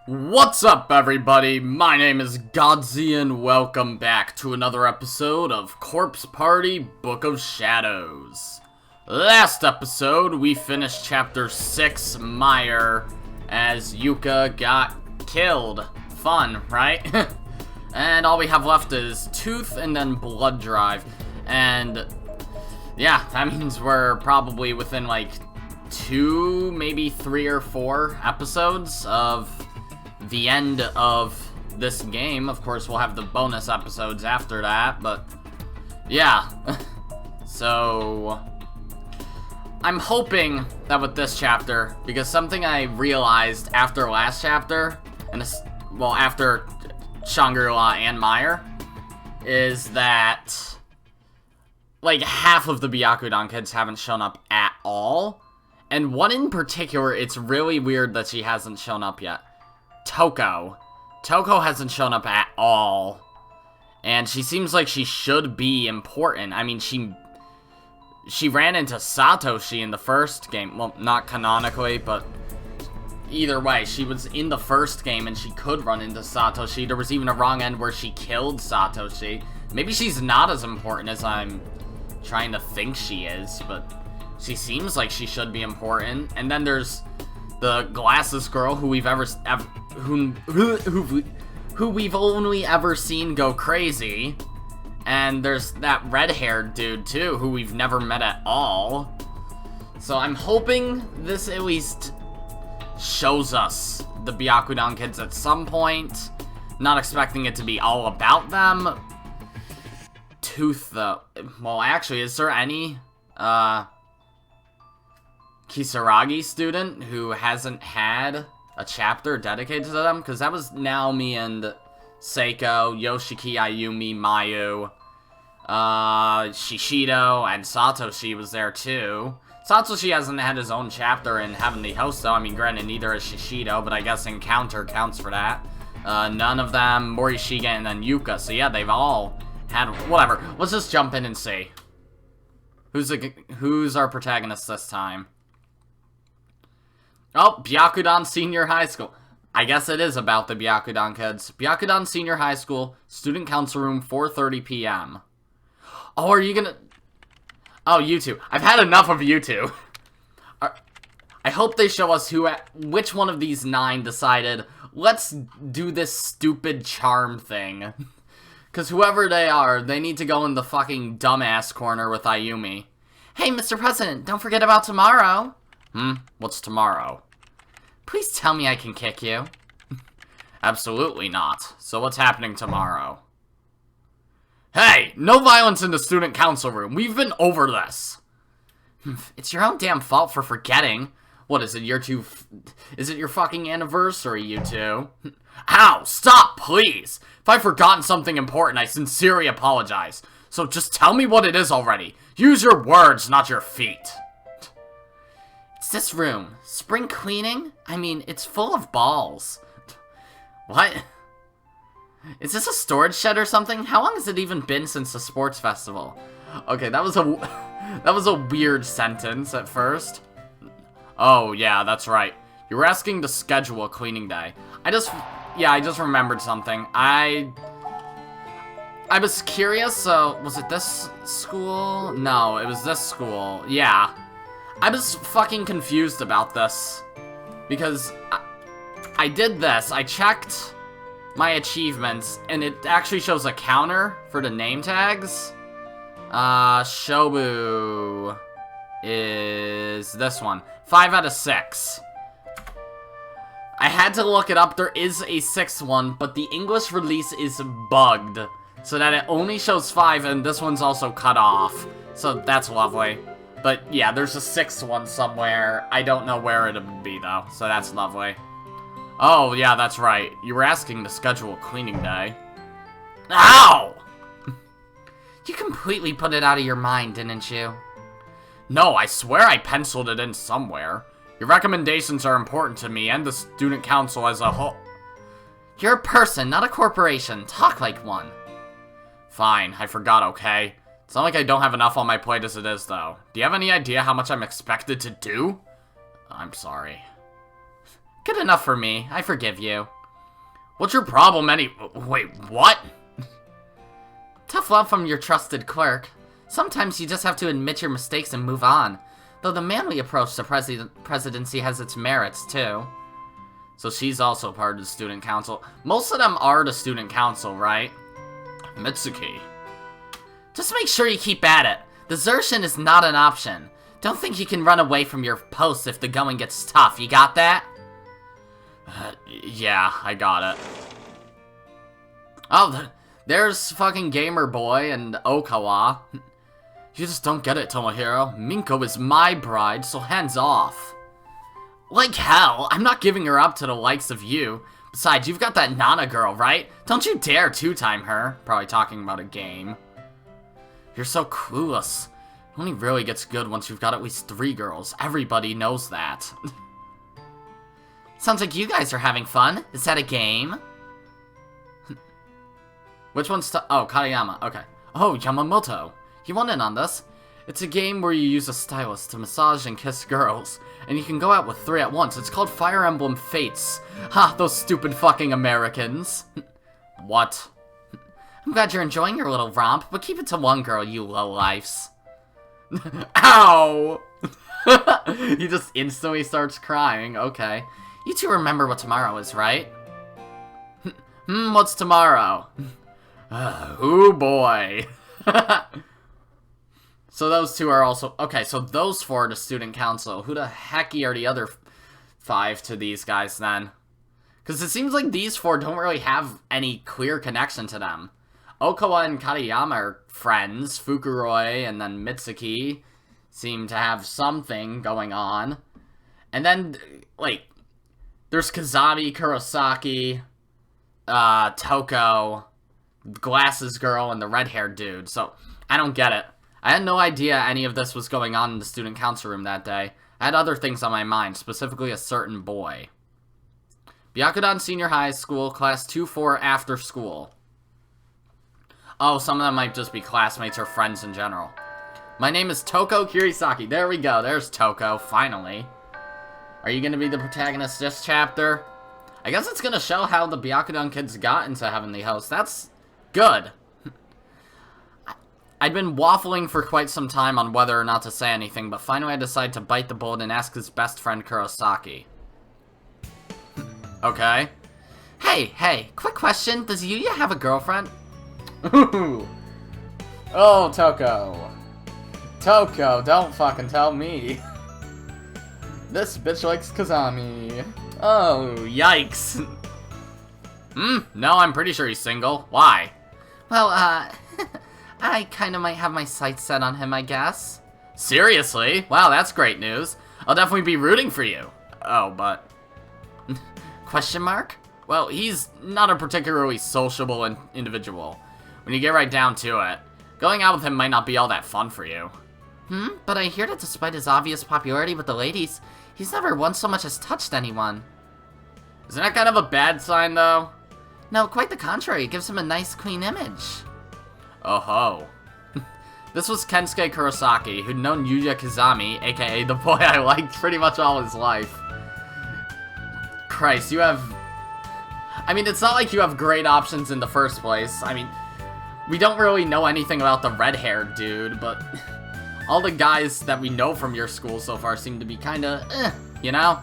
What's up, everybody? My name is Godzi, and welcome back to another episode of Corpse Party Book of Shadows. Last episode, we finished Chapter 6, Meyer, as Yuka got killed. Fun, right? And all we have left is Tooth and then Blood Drive. And yeah, that means we're probably within like 2, maybe 3 or 4 episodes of the end of this game. Of course, we'll have the bonus episodes after that, but yeah. So I'm hoping that with this chapter, because something I realized after last chapter, and this, well, after Shangri-La and Meyer, is that like half of the Byakudan kids haven't shown up at all. And one in particular, it's really weird that she hasn't shown up yet. Toko. Toko hasn't shown up at all. And she seems like she should be important. I mean, she ran into Satoshi in the first game. Well, not canonically, but either way, she was in the first game and she could run into Satoshi. There was even a wrong end where she killed Satoshi. Maybe she's not as important as I'm trying to think she is, but she seems like she should be important. And then there's the glasses girl who we've who we've only ever seen go crazy. And there's that red-haired dude too, who we've never met at all. So I'm hoping this at least shows us the Byakudan kids at some point. Not expecting it to be all about them. Tooth though. Well, actually, is there any Kisaragi student who hasn't had a chapter dedicated to them? Because that was Naomi and Seiko, Yoshiki, Ayumi, Mayu, Shishido, and Satoshi was there too. Satoshi hasn't had his own chapter in Heavenly Host though. I mean, granted, neither is Shishido, but I guess Encounter counts for that. None of them, Morishige, and then Yuka. So yeah, they've all had, whatever. Let's just jump in and see. Who's our protagonist this time? Oh, Byakudan Senior High School. I guess it is about the Byakudan kids. Byakudan Senior High School, Student Council Room, 4:30 p.m. Oh, are you gonna... Oh, you two. I've had enough of you two. I hope they show us which one of these 9 decided, let's do this stupid charm thing. Because whoever they are, they need to go in the fucking dumbass corner with Ayumi. Hey, Mr. President, don't forget about tomorrow. What's tomorrow? Please tell me I can kick you. Absolutely not. So what's happening tomorrow? Hey, no violence in the student council room. We've been over this. It's your own damn fault for forgetting. What is it, is it your fucking anniversary, you two? Ow, stop, please. If I've forgotten something important, I sincerely apologize. So just tell me what it is already. Use your words, not your feet. It's this room. Spring cleaning? I mean, it's full of balls. What? Is this a storage shed or something? How long has it even been since the sports festival? Okay, that was a weird sentence at first. Oh, yeah, that's right. You were asking to schedule a cleaning day. I just remembered something. I was curious, was it this school? No, it was this school. Yeah. I was fucking confused about this, because I did this, I checked my achievements, and it actually shows a counter for the name tags. Shobu is this one, 5 out of 6. I had to look it up, there is a 6th one, but the English release is bugged, so that it only shows 5, and this one's also cut off, so that's lovely. But yeah, there's a 6th one somewhere. I don't know where it would be though, so that's lovely. Oh yeah, that's right. You were asking to schedule a cleaning day. Ow! You completely put it out of your mind, didn't you? No, I swear I penciled it in somewhere. Your recommendations are important to me and the student council as a whole. You're a person, not a corporation. Talk like one. Fine, I forgot, okay? It's not like I don't have enough on my plate as it is, though. Do you have any idea how much I'm expected to do? I'm sorry. Good enough for me. I forgive you. What's your problem wait, what? Tough love from your trusted clerk. Sometimes you just have to admit your mistakes and move on. Though the manly approach to presidency has its merits, too. So she's also part of the student council. Most of them are the student council, right? Mitsuki. Just make sure you keep at it. Desertion is not an option. Don't think you can run away from your post if the going gets tough. You got that? Yeah, I got it. Oh, there's fucking Gamer Boy and Okawa. You just don't get it, Tomohiro. Minko is my bride, so hands off. Like hell, I'm not giving her up to the likes of you. Besides, you've got that Nana girl, right? Don't you dare two-time her. Probably talking about a game. You're so clueless. It only really gets good once you've got at least 3 girls. Everybody knows that. Sounds like you guys are having fun. Is that a game? Which one's oh, Katayama. Okay. Oh, Yamamoto. You want in on this? It's a game where you use a stylus to massage and kiss girls. And you can go out with 3 at once. It's called Fire Emblem Fates. Ha, those stupid fucking Americans. What? I'm glad you're enjoying your little romp, but keep it to 1 girl, you lowlifes. Ow! He just instantly starts crying. Okay. You two remember what tomorrow is, right? What's tomorrow? Oh boy. So those 2 are also... Okay, so those 4 are the student council. Who the heck are the other 5 to these guys then? Because it seems like these 4 don't really have any clear connection to them. Okawa and Katayama are friends. Fukuroi and then Mitsuki seem to have something going on. And then, like, there's Kizami, Kurosaki, Toko, Glasses Girl, and the red-haired dude. So, I don't get it. I had no idea any of this was going on in the student council room that day. I had other things on my mind, specifically a certain boy. Byakudan Senior High School, Class 2-4 after school. Oh, some of them might just be classmates or friends in general. My name is Toko Kirisaki. There we go. There's Toko, finally. Are you going to be the protagonist this chapter? I guess it's going to show how the Byakudan kids got into Heavenly Host. That's good. I'd been waffling for quite some time on whether or not to say anything, but finally I decided to bite the bullet and ask his best friend Kurosaki. Okay. Hey, quick question. Does Yuya have a girlfriend? Oh, Toko. Toko, don't fucking tell me. This bitch likes Kizami. Oh, yikes. No, I'm pretty sure he's single. Why? Well, I kinda might have my sights set on him, I guess. Seriously? Wow, that's great news. I'll definitely be rooting for you. Oh, but... Question mark? Well, he's not a particularly sociable individual. When you get right down to it, going out with him might not be all that fun for you. But I hear that despite his obvious popularity with the ladies, he's never once so much as touched anyone. Isn't that kind of a bad sign, though? No, quite the contrary. It gives him a nice, clean image. Oh ho. This was Kensuke Kurosaki, who'd known Yuya Kizami, aka the boy I liked, pretty much all his life. Christ, you have... I mean, it's not like you have great options in the first place. I mean, we don't really know anything about the red-haired dude, but... all the guys that we know from your school so far seem to be kinda, you know?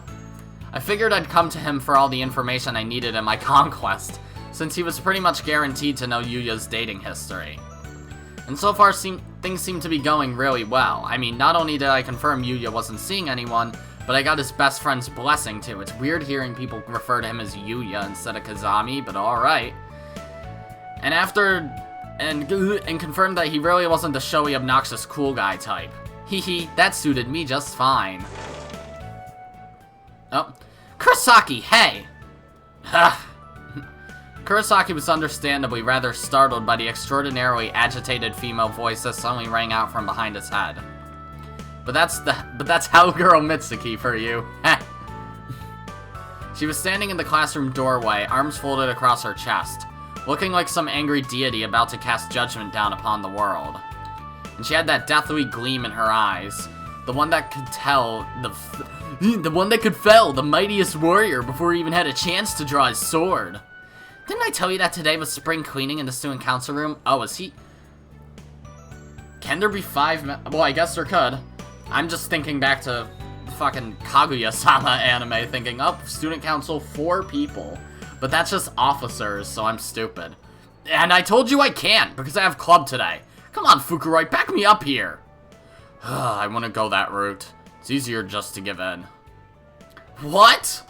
I figured I'd come to him for all the information I needed in my conquest, since he was pretty much guaranteed to know Yuya's dating history. And so far, things seem to be going really well. I mean, not only did I confirm Yuya wasn't seeing anyone, but I got his best friend's blessing, too. It's weird hearing people refer to him as Yuya instead of Kizami, but alright. And and confirmed that he really wasn't the showy, obnoxious, cool guy type. Hehe, that suited me just fine. Oh. Kurosaki, hey! Kurosaki was understandably rather startled by the extraordinarily agitated female voice that suddenly rang out from behind his head. But that's Hellgirl Mitsuki for you. She was standing in the classroom doorway, arms folded across her chest, looking like some angry deity about to cast judgment down upon the world. And she had that deathly gleam in her eyes, the one that could tell the one that could fell the mightiest warrior before he even had a chance to draw his sword. Didn't I tell you that today was spring cleaning in the student council room? Oh, is he... Can there be 5 Well, I guess there could. I'm just thinking back to fucking Kaguya-sama anime, thinking, oh, student council, 4 people. But that's just officers, so I'm stupid. And I told you I can't, because I have club today. Come on, Fukuroi, back me up here. I want to go that route. It's easier just to give in. What?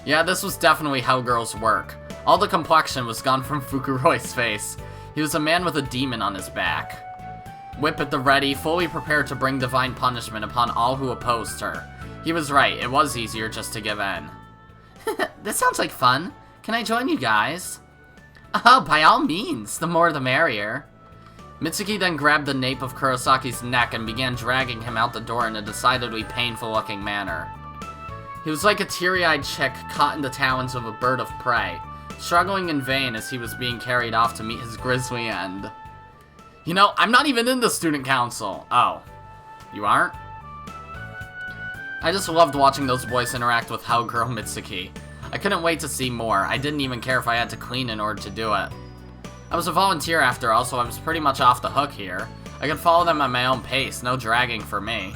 Yeah, this was definitely how girls work. All the complexion was gone from Fukuroi's face. He was a man with a demon on his back. Whip at the ready, fully prepared to bring divine punishment upon all who opposed her. He was right, it was easier just to give in. This sounds like fun. Can I join you guys? Oh, by all means, the more the merrier. Mitsuki then grabbed the nape of Kurosaki's neck and began dragging him out the door in a decidedly painful-looking manner. He was like a teary-eyed chick caught in the talons of a bird of prey, struggling in vain as he was being carried off to meet his grisly end. You know, I'm not even in the student council. Oh, you aren't? I just loved watching those boys interact with Hellgirl Mitsuki. I couldn't wait to see more. I didn't even care if I had to clean in order to do it. I was a volunteer after all, so I was pretty much off the hook here. I could follow them at my own pace, no dragging for me.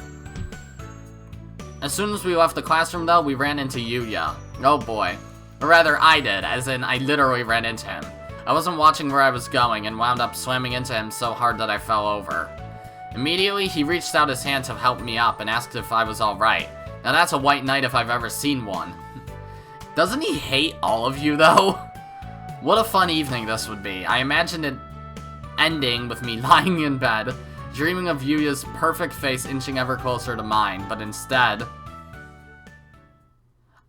As soon as we left the classroom though, we ran into Yuya. Oh boy. Or rather, I did, as in I literally ran into him. I wasn't watching where I was going and wound up slamming into him so hard that I fell over. Immediately, he reached out his hand to help me up and asked if I was alright. Now that's a white knight if I've ever seen one. Doesn't he hate all of you though? What a fun evening this would be. I imagined it ending with me lying in bed, dreaming of Yuya's perfect face inching ever closer to mine, but instead...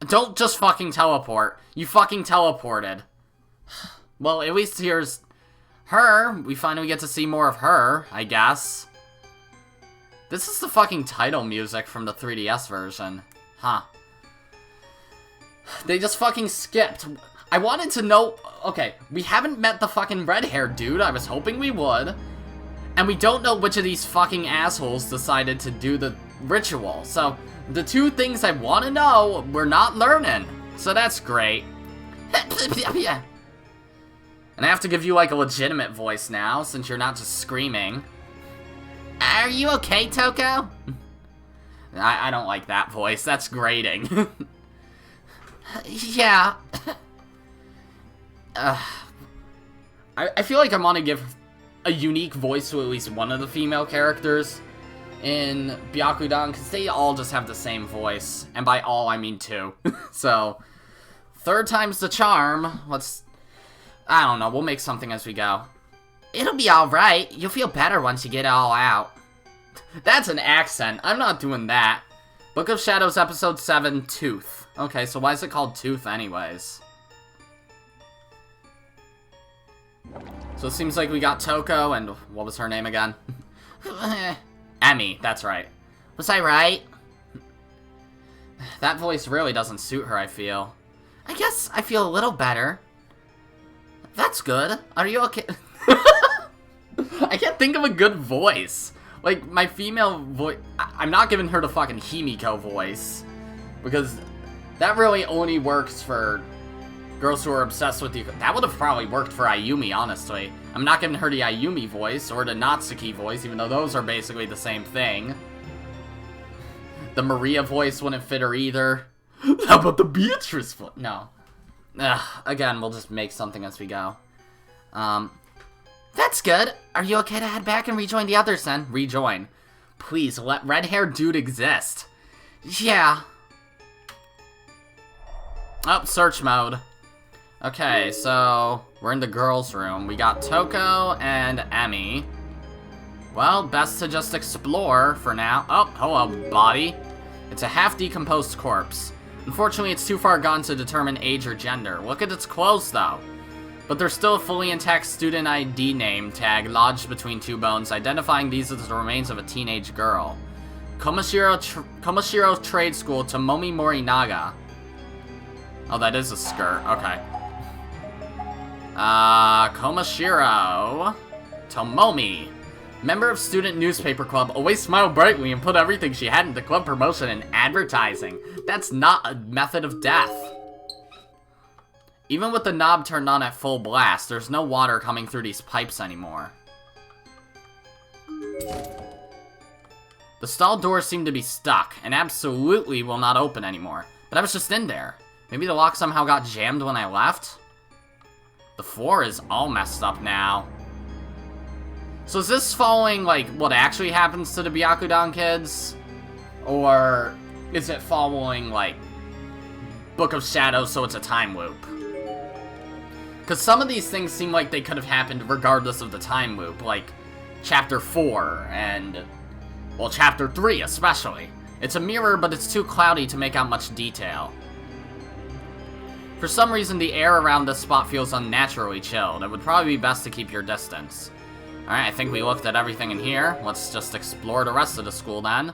Don't just fucking teleport. You fucking teleported. Well, at least here's her. We finally get to see more of her, I guess. This is the fucking title music from the 3DS version. Huh. They just fucking skipped. I wanted to know... Okay, we haven't met the fucking red-haired dude. I was hoping we would. And we don't know which of these fucking assholes decided to do the ritual. So, the 2 things I want to know, we're not learning. So that's great. And I have to give you, like, a legitimate voice now, since you're not just screaming. Are you okay, Toko? I don't like that voice. That's grating. Yeah. I feel like I want to give a unique voice to at least one of the female characters in Byakudan, because they all just have the same voice. And by all, I mean 2. So, 3rd time's the charm. I don't know, we'll make something as we go. It'll be alright. You'll feel better once you get it all out. That's an accent. I'm not doing that. Book of Shadows, Episode 7, Tooth. Okay, so why is it called Tooth anyways? So it seems like we got Toko and... What was her name again? Emmy, that's right. Was I right? That voice really doesn't suit her, I feel. I guess I feel a little better. That's good. Are you okay? I can't think of a good voice. Like, my female voice... I'm not giving her the fucking Himiko voice. Because that really only works for girls who are obsessed with you. That would have probably worked for Ayumi, honestly. I'm not giving her the Ayumi voice or the Natsuki voice, even though those are basically the same thing. The Maria voice wouldn't fit her either. How about the Beatrice voice? No. Again, we'll just make something as we go. That's good. Are you okay to head back and rejoin the others then? Rejoin. Please, let red-haired dude exist. Yeah. Oh, search mode. Okay, so we're in the girls' room. We got Toko and Emmy. Well, best to just explore for now. Oh, hello, body. It's a half-decomposed corpse. Unfortunately, it's too far gone to determine age or gender. Look at its clothes, though. But there's still a fully intact student ID name tag lodged between 2 bones, identifying these as the remains of a teenage girl. Komashiro Trade School, Tomomi Morinaga. Oh, that is a skirt. Okay. Komashiro Tomomi. Member of Student Newspaper Club, always smiled brightly and put everything she had into club promotion and advertising. That's not a method of death. Even with the knob turned on at full blast, there's no water coming through these pipes anymore. The stall doors seem to be stuck, and absolutely will not open anymore. But I was just in there. Maybe the lock somehow got jammed when I left? The floor is all messed up now. So is this following, like, what actually happens to the Byakudan kids? Or is it following, like, Book of Shadows, so it's a time loop? Because some of these things seem like they could have happened regardless of the time loop, like Chapter 4 and, well, Chapter 3 especially. It's a mirror, but it's too cloudy to make out much detail. For some reason, the air around this spot feels unnaturally chilled. It would probably be best to keep your distance. Alright, I think we looked at everything in here. Let's just explore the rest of the school then.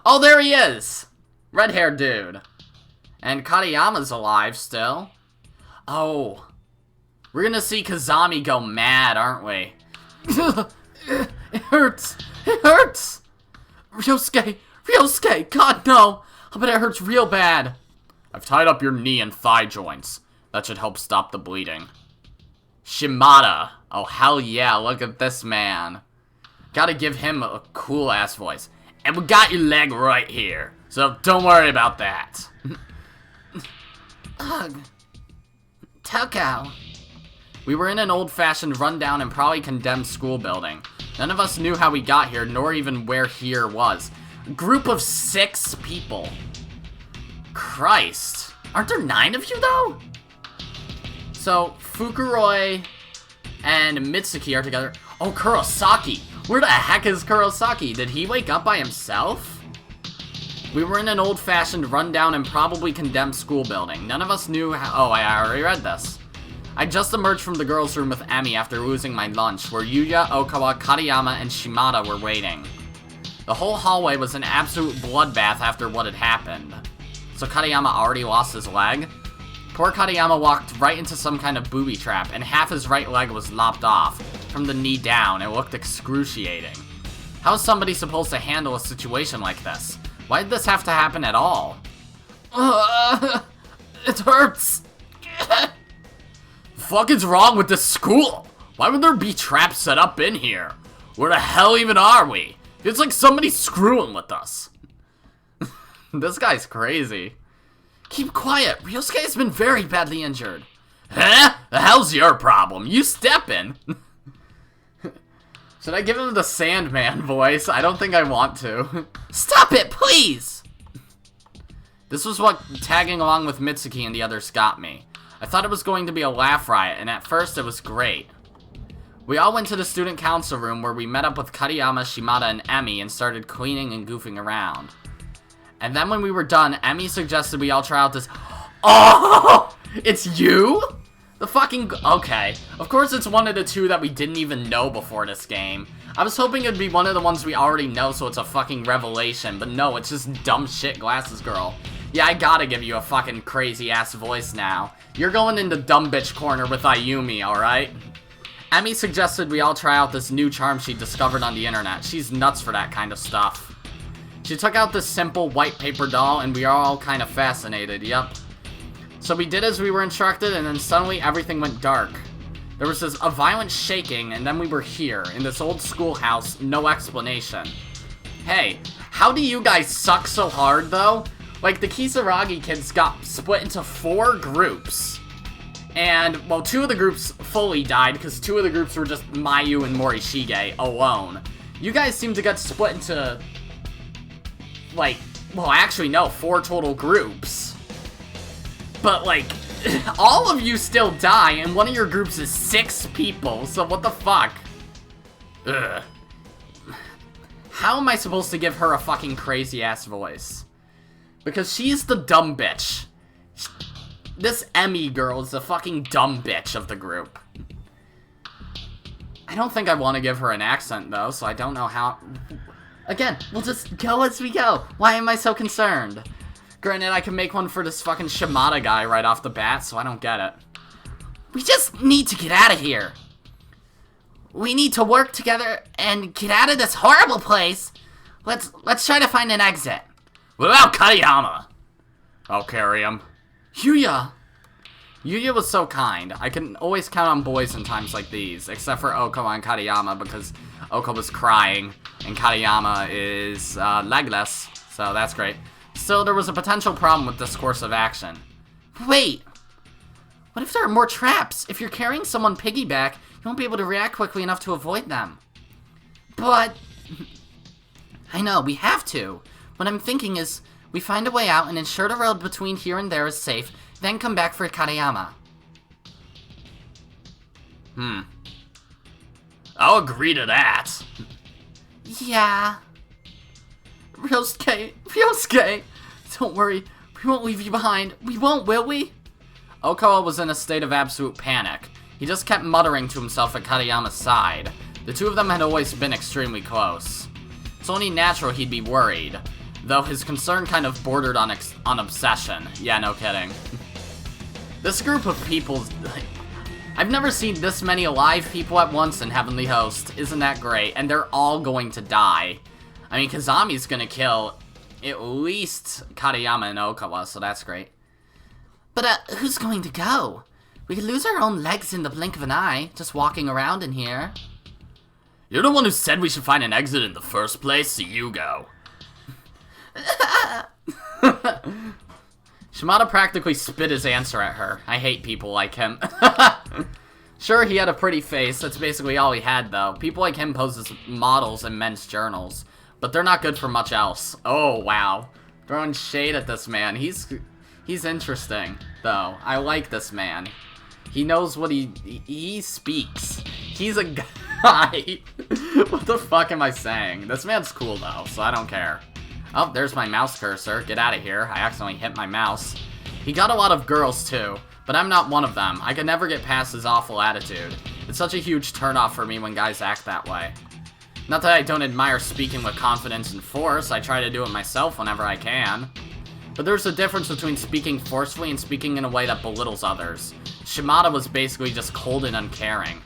Oh, there he is! Red-haired dude. And Katayama's alive still. Oh. We're gonna see Kizami go mad, aren't we? It hurts! It hurts! Ryosuke! Ryosuke! God, no! I bet it hurts real bad. I've tied up your knee and thigh joints. That should help stop the bleeding. Shimada. Oh, hell yeah, look at this man. Gotta give him a cool-ass voice. And we got your leg right here, so don't worry about that. Ugh. Toko. We were in an old-fashioned, run-down, and probably condemned school building. None of us knew how we got here, nor even where here was. A group of 6 people. Christ. Aren't there 9 of you, though? So, Fukuroi and Mitsuki are together. Oh, Kurosaki. Where the heck is Kurosaki? Did he wake up by himself? We were in an old-fashioned, run-down, and probably condemned school building. None of us knew how... Oh, I already read this. I just emerged from the girls' room with Emi after losing my lunch, where Yuya, Okawa, Katayama, and Shimada were waiting. The whole hallway was an absolute bloodbath after what had happened. So Katayama already lost his leg? Poor Katayama walked right into some kind of booby trap, and half his right leg was lopped off. From the knee down, it looked excruciating. How is somebody supposed to handle a situation like this? Why did this have to happen at all? It hurts! Fuck is wrong with this school? Why would there be traps set up in here? Where the hell even are we? It's like somebody's screwing with us. This guy's crazy. Keep quiet. Ryosuke has been very badly injured. Huh? The hell's your problem? You step in. Should I give him the Sandman voice? I don't think I want to. Stop it, please! This was what tagging along with Mitsuki and the others got me. I thought it was going to be a laugh riot, and at first it was great. We all went to the student council room where we met up with Katayama, Shimada, and Emi and started cleaning and goofing around. And then when we were done, Emi suggested we all try out this... Oh! It's you? The fucking... Okay. Of course it's one of the 2 that we didn't even know before this game. I was hoping it'd be one of the ones we already know, so it's a fucking revelation. But no, it's just dumb shit glasses girl. Yeah, I gotta give you a fucking crazy-ass voice now. You're going into dumb bitch corner with Ayumi, alright? Emi suggested we all try out this new charm she discovered on the internet. She's nuts for that kind of stuff. She took out this simple white paper doll, and we are all kind of fascinated, yep. So we did as we were instructed, and then suddenly everything went dark. There was a violent shaking, and then we were here, in this old schoolhouse, no explanation. Hey, how do you guys suck so hard, though? Like, the Kisaragi kids got split into 4 groups. And, well, 2 of the groups fully died, because 2 of the groups were just Mayu and Morishige alone. You guys seem to get split into... like, well, actually, no, 4 total groups. But, like, all of you still die, and one of your groups is 6 people, so what the fuck? Ugh. How am I supposed to give her a fucking crazy-ass voice? Because she's the dumb bitch. This Emi girl is the fucking dumb bitch of the group. I don't think I want to give her an accent, though, so I don't know how... Again, we'll just go as we go. Why am I so concerned? Granted, I can make one for this fucking Shimada guy right off the bat, so I don't get it. We just need to get out of here. We need to work together and get out of this horrible place. Let's try to find an exit. What about Katayama? I'll carry him. Yuya! Yuya was so kind. I can always count on boys in times like these, except for Oko and Katayama, because Oko was crying, and Katayama is legless, so that's great. Still, there was a potential problem with this course of action. Wait! What if there are more traps? If you're carrying someone piggyback, you won't be able to react quickly enough to avoid them. But... I know, we have to. What I'm thinking is, we find a way out and ensure the road between here and there is safe, then come back for Katayama. I'll agree to that. Yeah. Ryosuke! Don't worry, we won't leave you behind. We won't, will we? Oko was in a state of absolute panic. He just kept muttering to himself at Katayama's side. The two of them had always been extremely close. It's only natural he'd be worried, though his concern kind of bordered on obsession. Yeah, no kidding. This group of people... I've never seen this many alive people at once in Heavenly Host. Isn't that great? And they're all going to die. I mean, Kizami's gonna kill at least Katayama and Okawa, so that's great. But, who's going to go? We could lose our own legs in the blink of an eye, just walking around in here. You're the one who said we should find an exit in the first place, so you go. Shimada practically spit his answer at her. I hate people like him. Sure, he had a pretty face. That's basically all he had, though. People like him pose as models in men's journals. But they're not good for much else. Oh, wow. Throwing shade at this man. He's interesting, though. I like this man. He knows what he speaks. He's a guy. What the fuck am I saying? This man's cool, though, so I don't care. Oh, there's my mouse cursor. Get out of here. I accidentally hit my mouse. He got a lot of girls, too, but I'm not one of them. I could never get past his awful attitude. It's such a huge turnoff for me when guys act that way. Not that I don't admire speaking with confidence and force. I try to do it myself whenever I can. But there's a difference between speaking forcefully and speaking in a way that belittles others. Shimada was basically just cold and uncaring.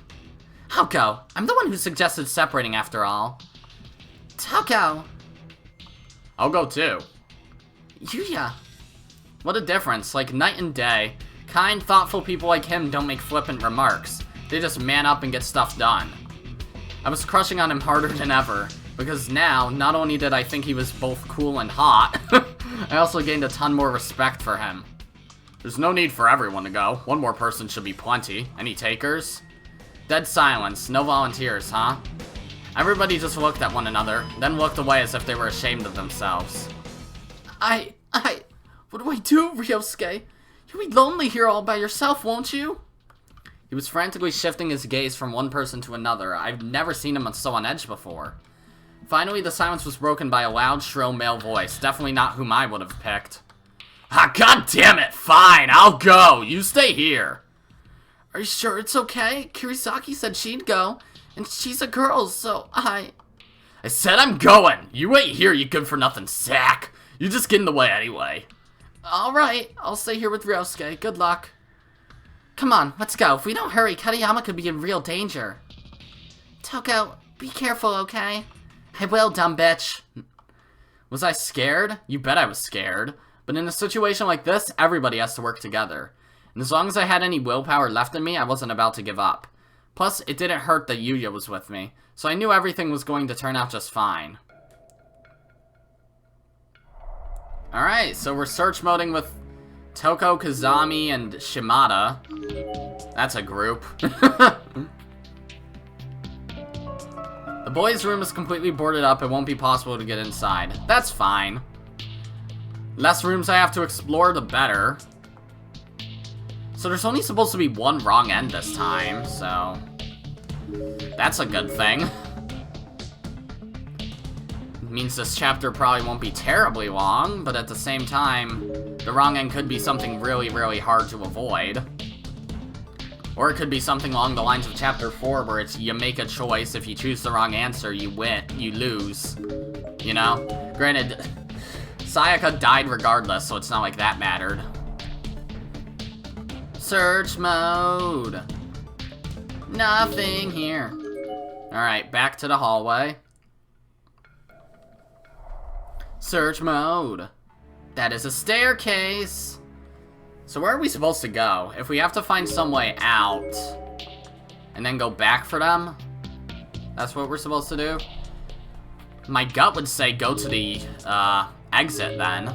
Hoko, I'm the one who suggested separating after all. Toko! I'll go too. Yuya! What a difference, like night and day. Kind, thoughtful people like him don't make flippant remarks. They just man up and get stuff done. I was crushing on him harder than ever, because now, not only did I think he was both cool and hot, I also gained a ton more respect for him. There's no need for everyone to go. One more person should be plenty. Any takers? Dead silence. No volunteers, huh? Everybody just looked at one another, then looked away as if they were ashamed of themselves. What do I do, Ryosuke? You'll be lonely here all by yourself, won't you? He was frantically shifting his gaze from one person to another. I've never seen him so on edge before. Finally, the silence was broken by a loud, shrill male voice. Definitely not whom I would have picked. Ah, god damn it! Fine, I'll go! You stay here! Are you sure it's okay? Kirisaki said she'd go, and she's a girl, so I said I'm going! You wait here, you good-for-nothing sack! You just get in the way anyway. Alright, I'll stay here with Ryosuke. Good luck. Come on, let's go. If we don't hurry, Katayama could be in real danger. Toko, be careful, okay? I will, dumb bitch. Was I scared? You bet I was scared. But in a situation like this, everybody has to work together. And as long as I had any willpower left in me, I wasn't about to give up. Plus, it didn't hurt that Yuya was with me, so I knew everything was going to turn out just fine. Alright, so we're search moding with Toko, Kizami, and Shimada. That's a group. The boys' room is completely boarded up. It won't be possible to get inside. That's fine. Less rooms I have to explore, the better. So there's only supposed to be one wrong end this time, so... that's a good thing. It means this chapter probably won't be terribly long, but at the same time, the wrong end could be something really, really hard to avoid. Or it could be something along the lines of Chapter 4, where it's you make a choice, if you choose the wrong answer, you win, you lose. You know? Granted, Sayaka died regardless, so it's not like that mattered. Search mode. Nothing here. Alright, back to the hallway. Search mode. That is a staircase. So where are we supposed to go? If we have to find some way out and then go back for them, that's what we're supposed to do? My gut would say go to the exit then.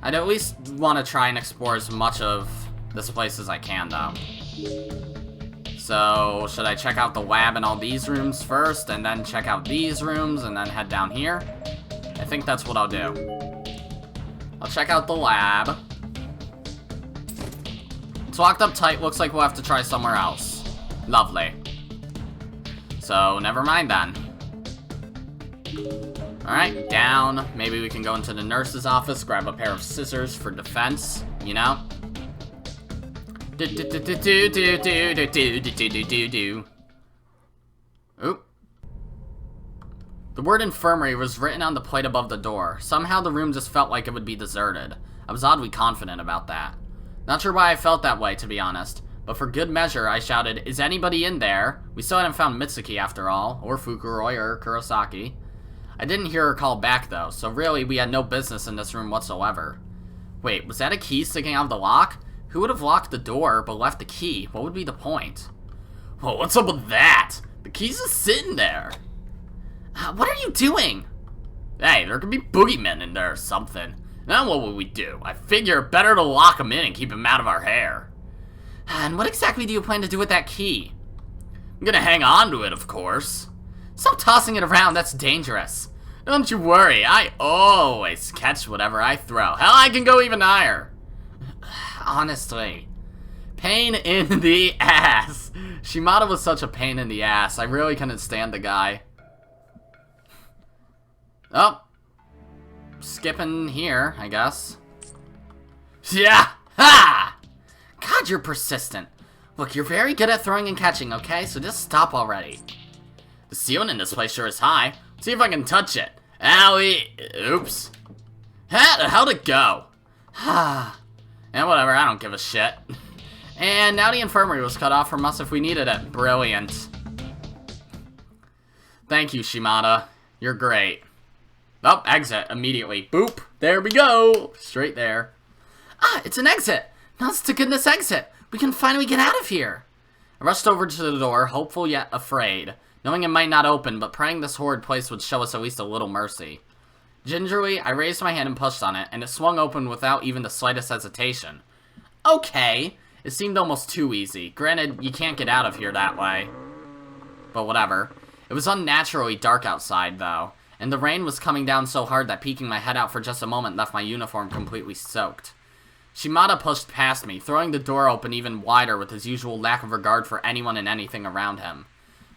I'd at least want to try and explore as much of this place as I can, though. So, should I check out the lab and all these rooms first, and then check out these rooms, and then head down here? I think that's what I'll do. I'll check out the lab. It's locked up tight, looks like we'll have to try somewhere else. Lovely. So, never mind then. Alright, down. Maybe we can go into the nurse's office, grab a pair of scissors for defense, you know? Oop. The word infirmary was written on the plate above the door. Somehow the room just felt like it would be deserted. I was oddly confident about that. Not sure why I felt that way, to be honest. But for good measure, I shouted, "Is anybody in there?" We still hadn't found Mitsuki after all, or Fukuroi, or Kurosaki. I didn't hear her call back though, so really we had no business in this room whatsoever. Wait, was that a key sticking out of the lock? Who would have locked the door but left the key? What would be the point? Well, what's up with that? The key's just sitting there. What are you doing? Hey, there could be boogeymen in there or something. Now what would we do? I figure better to lock them in and keep them out of our hair. And what exactly do you plan to do with that key? I'm gonna hang on to it, of course. Stop tossing it around, that's dangerous. Don't you worry, I always catch whatever I throw. Hell, I can go even higher. Honestly. Pain in the ass. Shimada was such a pain in the ass. I really couldn't stand the guy. Oh. Skipping here, I guess. Yeah! Ha! God, you're persistent. Look, you're very good at throwing and catching, okay? So just stop already. The ceiling in this place sure is high. See if I can touch it. Owie. Oops. How'd it go? And whatever, I don't give a shit. And now the infirmary was cut off from us if we needed it. Brilliant. Thank you, Shimada. You're great. Oh, exit immediately. Boop. There we go. Straight there. It's an exit. Honest to goodness exit. We can finally get out of here. I rushed over to the door, hopeful yet afraid, knowing it might not open, but praying this horrid place would show us at least a little mercy. Gingerly, I raised my hand and pushed on it, and it swung open without even the slightest hesitation. Okay. It seemed almost too easy. Granted, you can't get out of here that way. But whatever. It was unnaturally dark outside, though, and the rain was coming down so hard that peeking my head out for just a moment left my uniform completely soaked. Shimada pushed past me, throwing the door open even wider with his usual lack of regard for anyone and anything around him.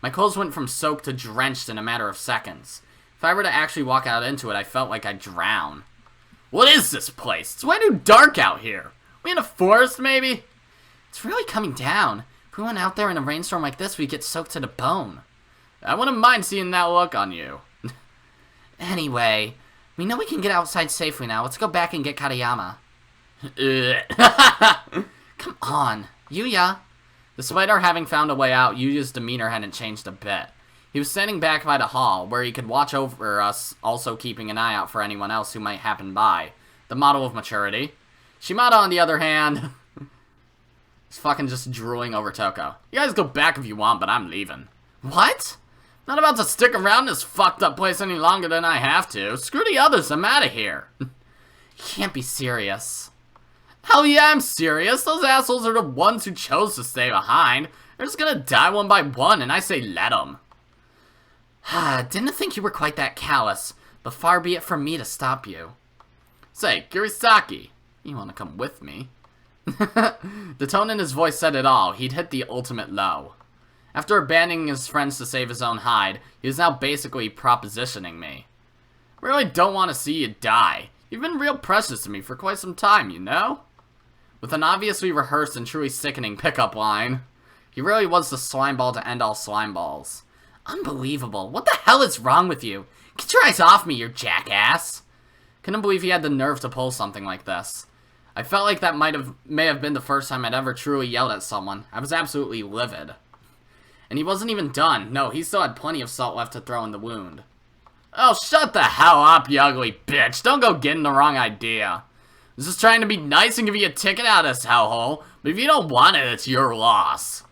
My clothes went from soaked to drenched in a matter of seconds. If I were to actually walk out into it, I felt like I'd drown. What is this place? It's way too dark out here. We in a forest, maybe? It's really coming down. If we went out there in a rainstorm like this, we'd get soaked to the bone. I wouldn't mind seeing that look on you. Anyway, we know we can get outside safely now. Let's go back and get Katayama. Come on, Yuya. Despite our having found a way out, Yuya's demeanor hadn't changed a bit. He was standing back by the hall, where he could watch over us, also keeping an eye out for anyone else who might happen by. The model of maturity. Shimada, on the other hand, is fucking just drooling over Toko. You guys go back if you want, but I'm leaving. What? Not about to stick around this fucked up place any longer than I have to. Screw the others, I'm out of here. You can't be serious. Hell yeah, I'm serious. Those assholes are the ones who chose to stay behind. They're just gonna die one by one, and I say let them. Didn't think you were quite that callous, but far be it from me to stop you. Say, Kurisaki, you wanna come with me? The tone in his voice said it all. He'd hit the ultimate low. After abandoning his friends to save his own hide, he was now basically propositioning me. I really don't want to see you die. You've been real precious to me for quite some time, you know? With an obviously rehearsed and truly sickening pickup line, he really was the slimeball to end all slimeballs. Unbelievable. What the hell is wrong with you? Get your eyes off me, you jackass. Couldn't believe he had the nerve to pull something like this. I felt like that may have been the first time I'd ever truly yelled at someone. I was absolutely livid. And he wasn't even done. No, he still had plenty of salt left to throw in the wound. Oh, shut the hell up, you ugly bitch. Don't go getting the wrong idea. was just trying to be nice and give you a ticket out of this hellhole, but if you don't want it, it's your loss.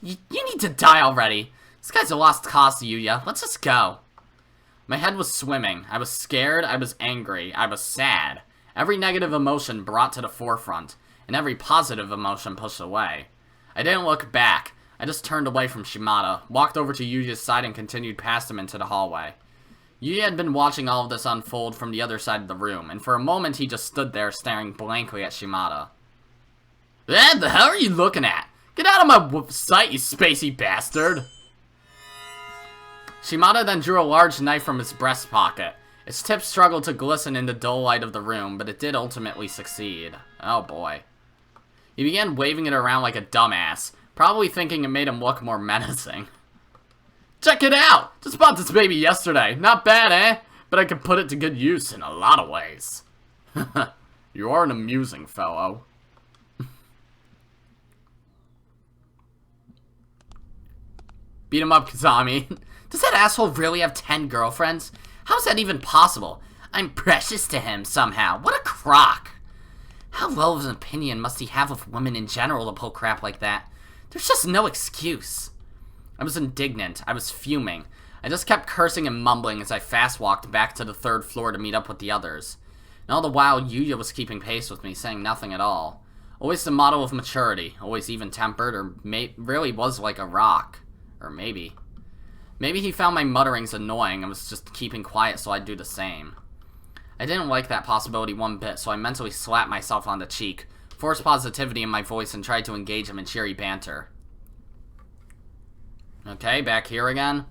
You need to die already. This guy's a lost cause to Yuya. Let's just go. My head was swimming. I was scared, I was angry, I was sad. Every negative emotion brought to the forefront, and every positive emotion pushed away. I didn't look back. I just turned away from Shimada, walked over to Yuya's side, and continued past him into the hallway. Yuya had been watching all of this unfold from the other side of the room, and for a moment he just stood there staring blankly at Shimada. What the hell are you looking at? Get out of my sight, you spacey bastard! Shimada then drew a large knife from his breast pocket. Its tip struggled to glisten in the dull light of the room, but it did ultimately succeed. Oh boy. He began waving it around like a dumbass, probably thinking it made him look more menacing. Check it out! Just bought this baby yesterday. Not bad, eh? But I could put it to good use in a lot of ways. You are an amusing fellow. Beat him up, Kizami. Does that asshole really have 10 girlfriends? How's that even possible? I'm precious to him somehow. What a crock. How low of an opinion must he have of women in general to pull crap like that? There's just no excuse. I was indignant. I was fuming. I just kept cursing and mumbling as I fast-walked back to the 3rd floor to meet up with the others. And all the while, Yuya was keeping pace with me, saying nothing at all. Always the model of maturity. Always even-tempered, or really was like a rock. Or maybe. Maybe he found my mutterings annoying and was just keeping quiet so I'd do the same. I didn't like that possibility one bit, so I mentally slapped myself on the cheek, forced positivity in my voice, and tried to engage him in cheery banter. Okay, back here again.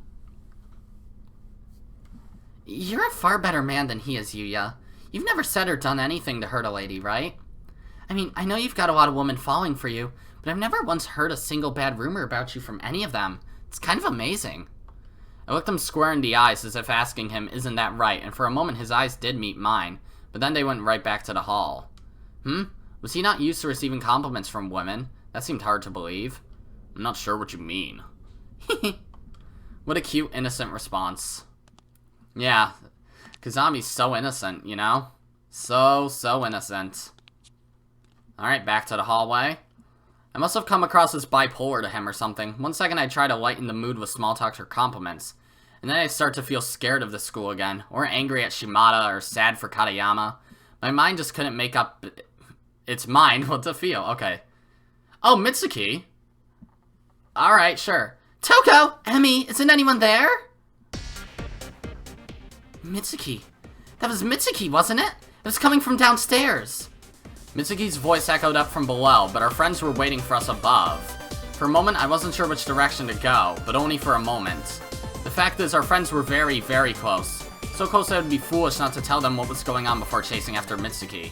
You're a far better man than he is, Yuya. You've never said or done anything to hurt a lady, right? I mean, I know you've got a lot of women falling for you, but I've never once heard a single bad rumor about you from any of them. It's kind of amazing. I looked him square in the eyes as if asking him, isn't that right? And for a moment his eyes did meet mine, but then they went right back to the hall. Was he not used to receiving compliments from women? That seemed hard to believe. I'm not sure what you mean. What a cute, innocent response. Yeah, Kizami's so innocent, you know? So innocent. Alright, back to the hallway. I must have come across as bipolar to him or something. One second I'd try to lighten the mood with small talk or compliments, and then I'd start to feel scared of the school again, or angry at Shimada, or sad for Katayama. My mind just couldn't make up its mind what to feel. Okay. Oh, Mitsuki? Alright, sure. Toko! Emmy, isn't anyone there? Mitsuki. That was Mitsuki, wasn't it? It was coming from downstairs. Mitsuki's voice echoed up from below, but our friends were waiting for us above. For a moment, I wasn't sure which direction to go, but only for a moment. The fact is, our friends were very, very close. So close that it would be foolish not to tell them what was going on before chasing after Mitsuki.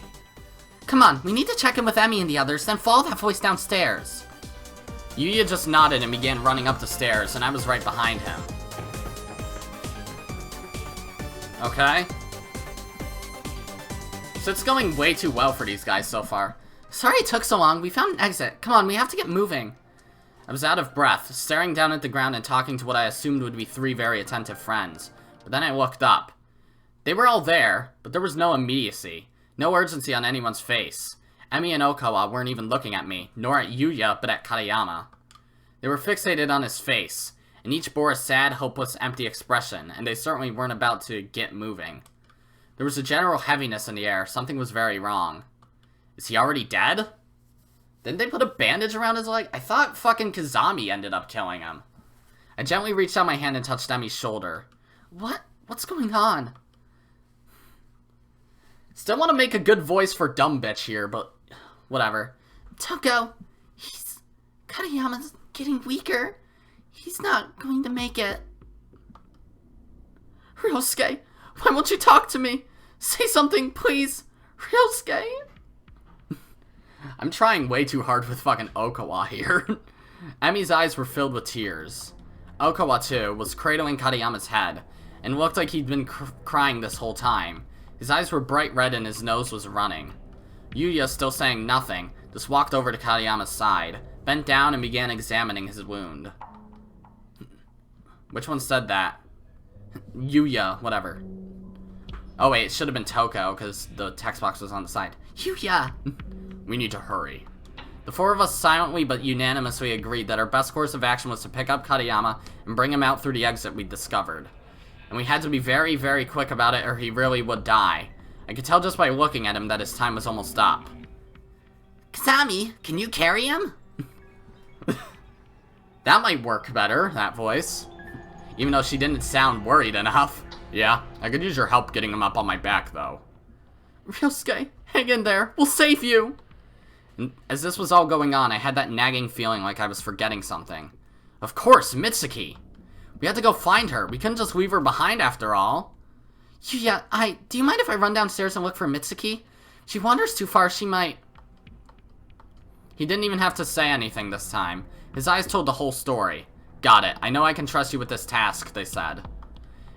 Come on, we need to check in with Emmy and the others, then follow that voice downstairs. Yuya just nodded and began running up the stairs, and I was right behind him. Okay. So it's going way too well for these guys so far. Sorry it took so long. We found an exit. Come on, we have to get moving. I was out of breath, staring down at the ground and talking to what I assumed would be 3 very attentive friends. But then I looked up. They were all there, but there was no immediacy. No urgency on anyone's face. Emi and Okawa weren't even looking at me, nor at Yuya, but at Katayama. They were fixated on his face, and each bore a sad, hopeless, empty expression, and they certainly weren't about to get moving. There was a general heaviness in the air. Something was very wrong. Is he already dead? Didn't they put a bandage around his leg? I thought fucking Kizami ended up killing him. I gently reached out my hand and touched Emi's shoulder. What's going on? Still want to make a good voice for dumb bitch here, but whatever. Toko, Katayama's getting weaker. He's not going to make it. Ryosuke, why won't you talk to me? Say something, please. Ryosuke. I'm trying way too hard with fucking Okawa here. Emi's eyes were filled with tears. Okawa, too, was cradling Katayama's head, and looked like he'd been crying this whole time. His eyes were bright red and his nose was running. Yuya, still saying nothing, just walked over to Katayama's side, bent down and began examining his wound. Which one said that? Yuya, whatever. Oh wait, it should have been Toko, because the text box was on the side. Yuya! We need to hurry. The four of us silently but unanimously agreed that our best course of action was to pick up Katayama and bring him out through the exit we'd discovered. And we had to be very, very quick about it or he really would die. I could tell just by looking at him that his time was almost up. Kizami, can you carry him? That might work better, that voice. Even though she didn't sound worried enough. Yeah, I could use your help getting him up on my back, though. Ryosuke, hang in there. We'll save you. And as this was all going on, I had that nagging feeling like I was forgetting something. Of course, Mitsuki! We had to go find her. We couldn't just leave her behind after all. Yuya, do you mind if I run downstairs and look for Mitsuki? If she wanders too far, she might... He didn't even have to say anything this time. His eyes told the whole story. Got it. I know I can trust you with this task, they said.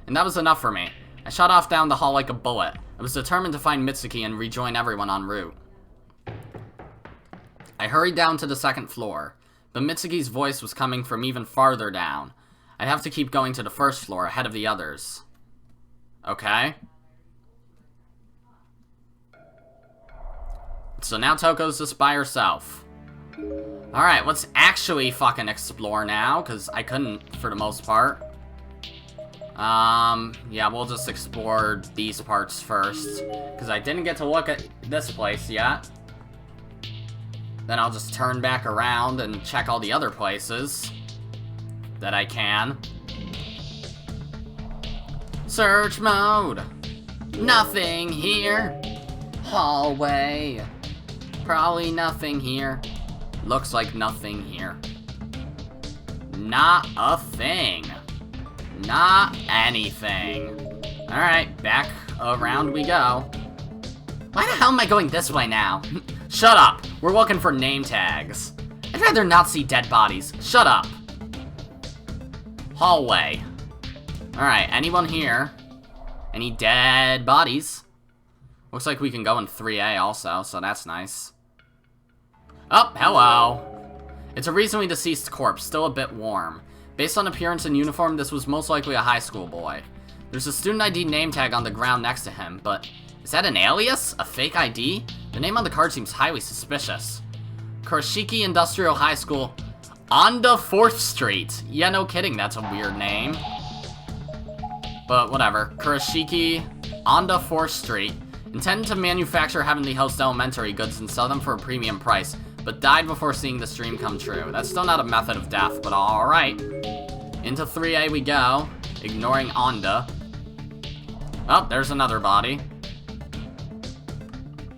And that was enough for me. I shot off down the hall like a bullet. I was determined to find Mitsuki and rejoin everyone en route. I hurried down to the second floor, but Mitsuki's voice was coming from even farther down. I'd have to keep going to the first floor ahead of the others. Okay. So now Toko's just by herself. Alright, let's actually fucking explore now, because I couldn't for the most part. Yeah, we'll just explore these parts first, because I didn't get to look at this place yet. Then I'll just turn back around and check all the other places that I can. Search mode. Nothing here. Hallway. Probably nothing here. Looks like nothing here. Not a thing. Not anything. Alright, back around we go. Why the hell am I going this way now? Shut up! We're looking for name tags. I'd rather not see dead bodies. Shut up! Hallway. Alright, anyone here? Any dead bodies? Looks like we can go in 3A also, so that's nice. Oh, hello. It's a recently deceased corpse, still a bit warm. Based on appearance and uniform, this was most likely a high school boy. There's a student ID name tag on the ground next to him, but is that an alias? A fake ID? The name on the card seems highly suspicious. Kurashiki Industrial High School, Onda 4th Street. Yeah, no kidding, that's a weird name. But whatever. Kurashiki, Onda 4th Street. Intended to manufacture Heavenly Host elementary goods and sell them for a premium price, but died before seeing this dream come true. That's still not a method of death, but alright. Into 3A we go, ignoring Onda. Oh, there's another body.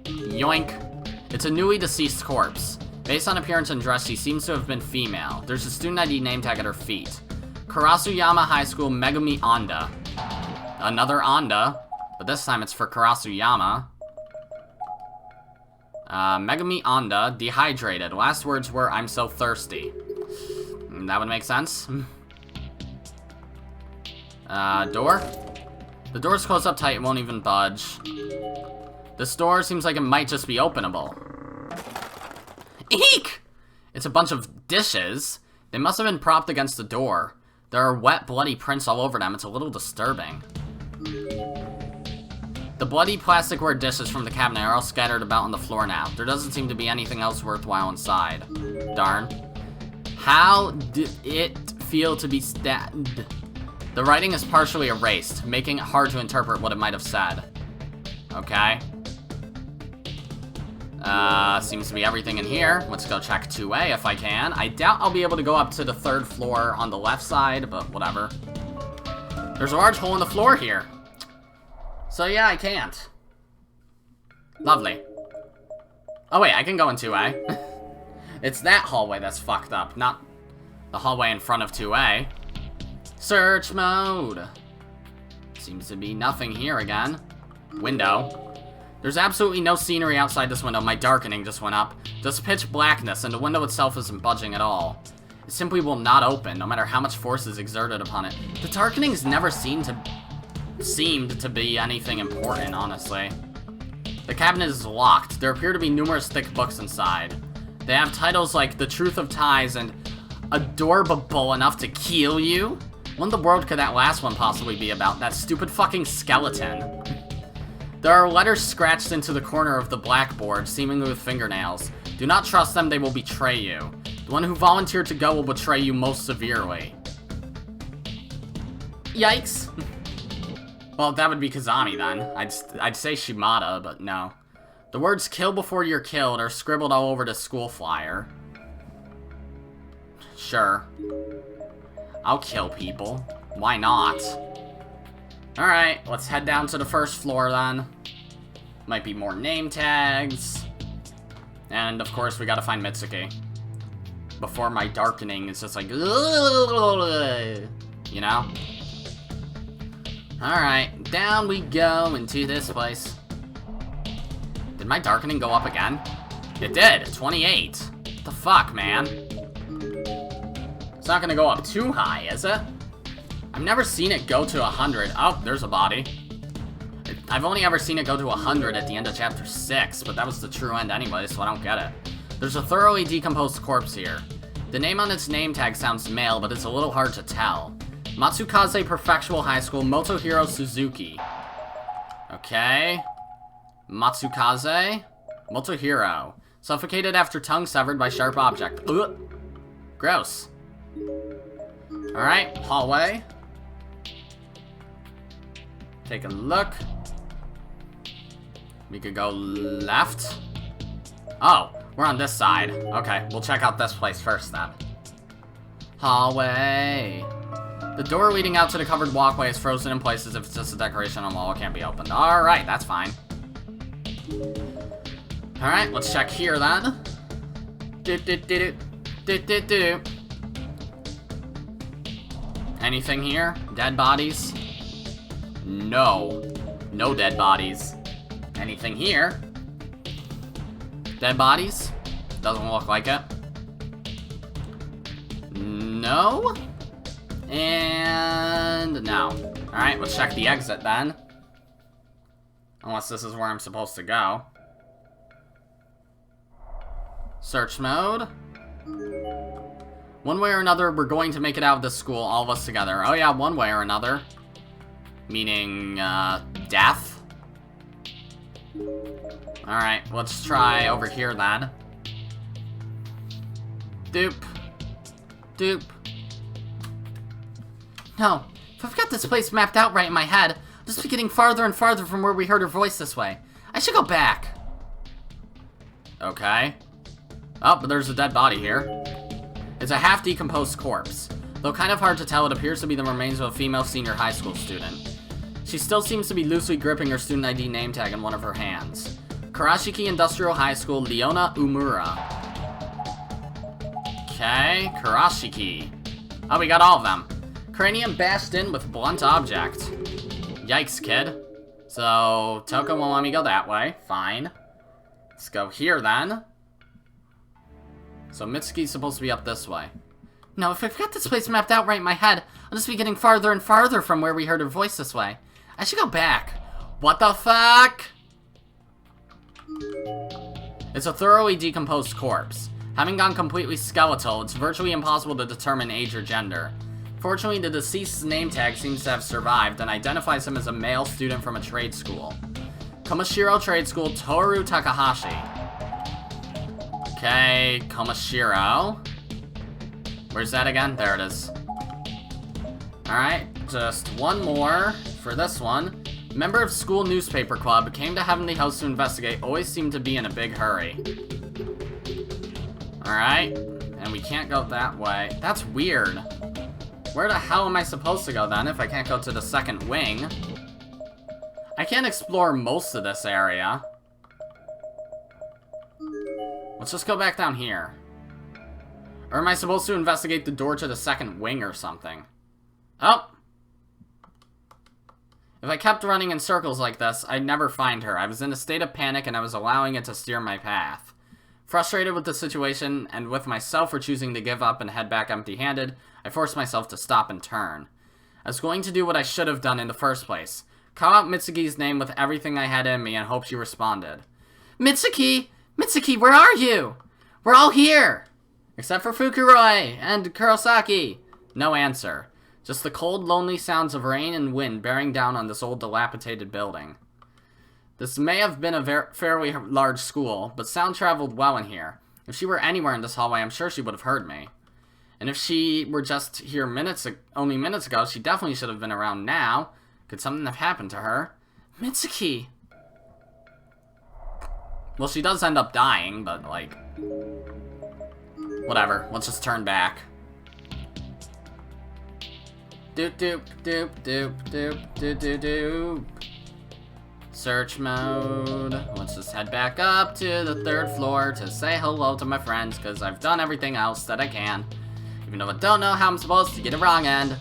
Yoink. It's a newly deceased corpse. Based on appearance and dress, she seems to have been female. There's a student ID name tag at her feet. Karasuyama High School Megumi Onda. Another Onda, but this time it's for Karasuyama. Megumi Onda, dehydrated. Last words were, "I'm so thirsty." That would make sense. Door? The door's closed up tight, it won't even budge. This door seems like it might just be openable. Eek! It's a bunch of dishes. They must have been propped against the door. There are wet, bloody prints all over them. It's a little disturbing. The bloody plasticware dishes from the cabinet are all scattered about on the floor now. There doesn't seem to be anything else worthwhile inside. Darn. How did it feel to be stabbed? The writing is partially erased, making it hard to interpret what it might have said. Okay. Seems to be everything in here. Let's go check 2A if I can. I doubt I'll be able to go up to the 3rd floor on the left side, but whatever. There's a large hole in the floor here. So yeah, I can't. Lovely. Oh wait, I can go in 2A. It's that hallway that's fucked up, not the hallway in front of 2A. Search mode. Seems to be nothing here again. Window. There's absolutely no scenery outside this window. My darkening just went up. Just pitch blackness, and the window itself isn't budging at all. It simply will not open, no matter how much force is exerted upon it. The darkening's never seemed to be anything important, honestly. The cabinet is locked. There appear to be numerous thick books inside. They have titles like The Truth of Ties and Adorable Enough to Kill You? What in the world could that last one possibly be about? That stupid fucking skeleton. There are letters scratched into the corner of the blackboard, seemingly with fingernails. Do not trust them, they will betray you. The one who volunteered to go will betray you most severely. Yikes. Well, that would be Kizami then. I'd say Shimada, but no. The words "kill before you're killed" are scribbled all over the school flyer. Sure. I'll kill people. Why not? Alright, let's head down to the first floor then. Might be more name tags. And of course we gotta find Mitsuki. Before my darkening is just like, you know? Alright, down we go into this place. Did my darkening go up again? It did, 28. What the fuck, man? It's not gonna go up too high, is it? I've never seen it go to 100. Oh, there's a body. I've only ever seen it go to 100 at the end of chapter 6, but that was the true end anyway, so I don't get it. There's a thoroughly decomposed corpse here. The name on its name tag sounds male, but it's a little hard to tell. Matsukaze Prefectural High School, Motohiro Suzuki. Okay. Matsukaze. Motohiro. Suffocated after tongue severed by sharp object. Ugh. Gross. Alright, hallway. Take a look. We could go left. Oh, we're on this side. Okay, we'll check out this place first then. Hallway. The door leading out to the covered walkway is frozen in places. If it's just a decoration on the wall, it can't be opened. Alright, that's fine. Alright, let's check here then. Anything here? Dead bodies? No. No dead bodies. Anything here? Dead bodies? Doesn't look like it. No? And no. Alright, let's check the exit then. Unless this is where I'm supposed to go. Search mode. One way or another, we're going to make it out of this school, all of us together. Oh yeah, one way or another. Meaning, death. Alright, let's try over here then. Doop. Doop. No, if I've got this place mapped out right in my head, I'll just be getting farther and farther from where we heard her voice this way. I should go back. Okay. Oh, but there's a dead body here. It's a half-decomposed corpse. Though kind of hard to tell, it appears to be the remains of a female senior high school student. She still seems to be loosely gripping her student ID name tag in one of her hands. Karashiki Industrial High School, Leona Umura. Okay, Karashiki. Oh, we got all of them. Cranium bashed in with blunt object. Yikes, kid. So, Toka won't let me go that way. Fine. Let's go here, then. So, Mitsuki's supposed to be up this way. No, if I've got this place mapped out right in my head, I'll just be getting farther and farther from where we heard her voice this way. I should go back. What the fuck? It's a thoroughly decomposed corpse. Having gone completely skeletal, it's virtually impossible to determine age or gender. Fortunately, the deceased's name tag seems to have survived and identifies him as a male student from a trade school. Komashiro Trade School, Toru Takahashi. Okay, Komashiro. Where's that again? There it is. Alright, just one more for this one. Member of school newspaper club, came to Heavenly House to investigate, always seemed to be in a big hurry. Alright, and we can't go that way. That's weird. Where the hell am I supposed to go then if I can't go to the second wing? I can't explore most of this area. Let's just go back down here. Or am I supposed to investigate the door to the second wing or something? Oh! If I kept running in circles like this, I'd never find her. I was in a state of panic and I was allowing it to steer my path. Frustrated with the situation and with myself for choosing to give up and head back empty-handed, I forced myself to stop and turn. I was going to do what I should have done in the first place. Call out Mitsuki's name with everything I had in me and hope she responded. Mitsuki! Mitsuki, where are you? We're all here! Except for Fukuroi and Kurosaki. No answer. Just the cold, lonely sounds of rain and wind bearing down on this old dilapidated building. This may have been a fairly large school, but sound traveled well in here. If she were anywhere in this hallway, I'm sure she would have heard me. And if she were just here only minutes ago, she definitely should have been around now. Could something have happened to her? Mitsuki! Well, she does end up dying, but, like... whatever. Let's just turn back. Doop doop doop doop doop doop doop doop. Search mode. Let's just head back up to the 3rd floor to say hello to my friends, because I've done everything else that I can. Even though I don't know how I'm supposed to get a wrong end.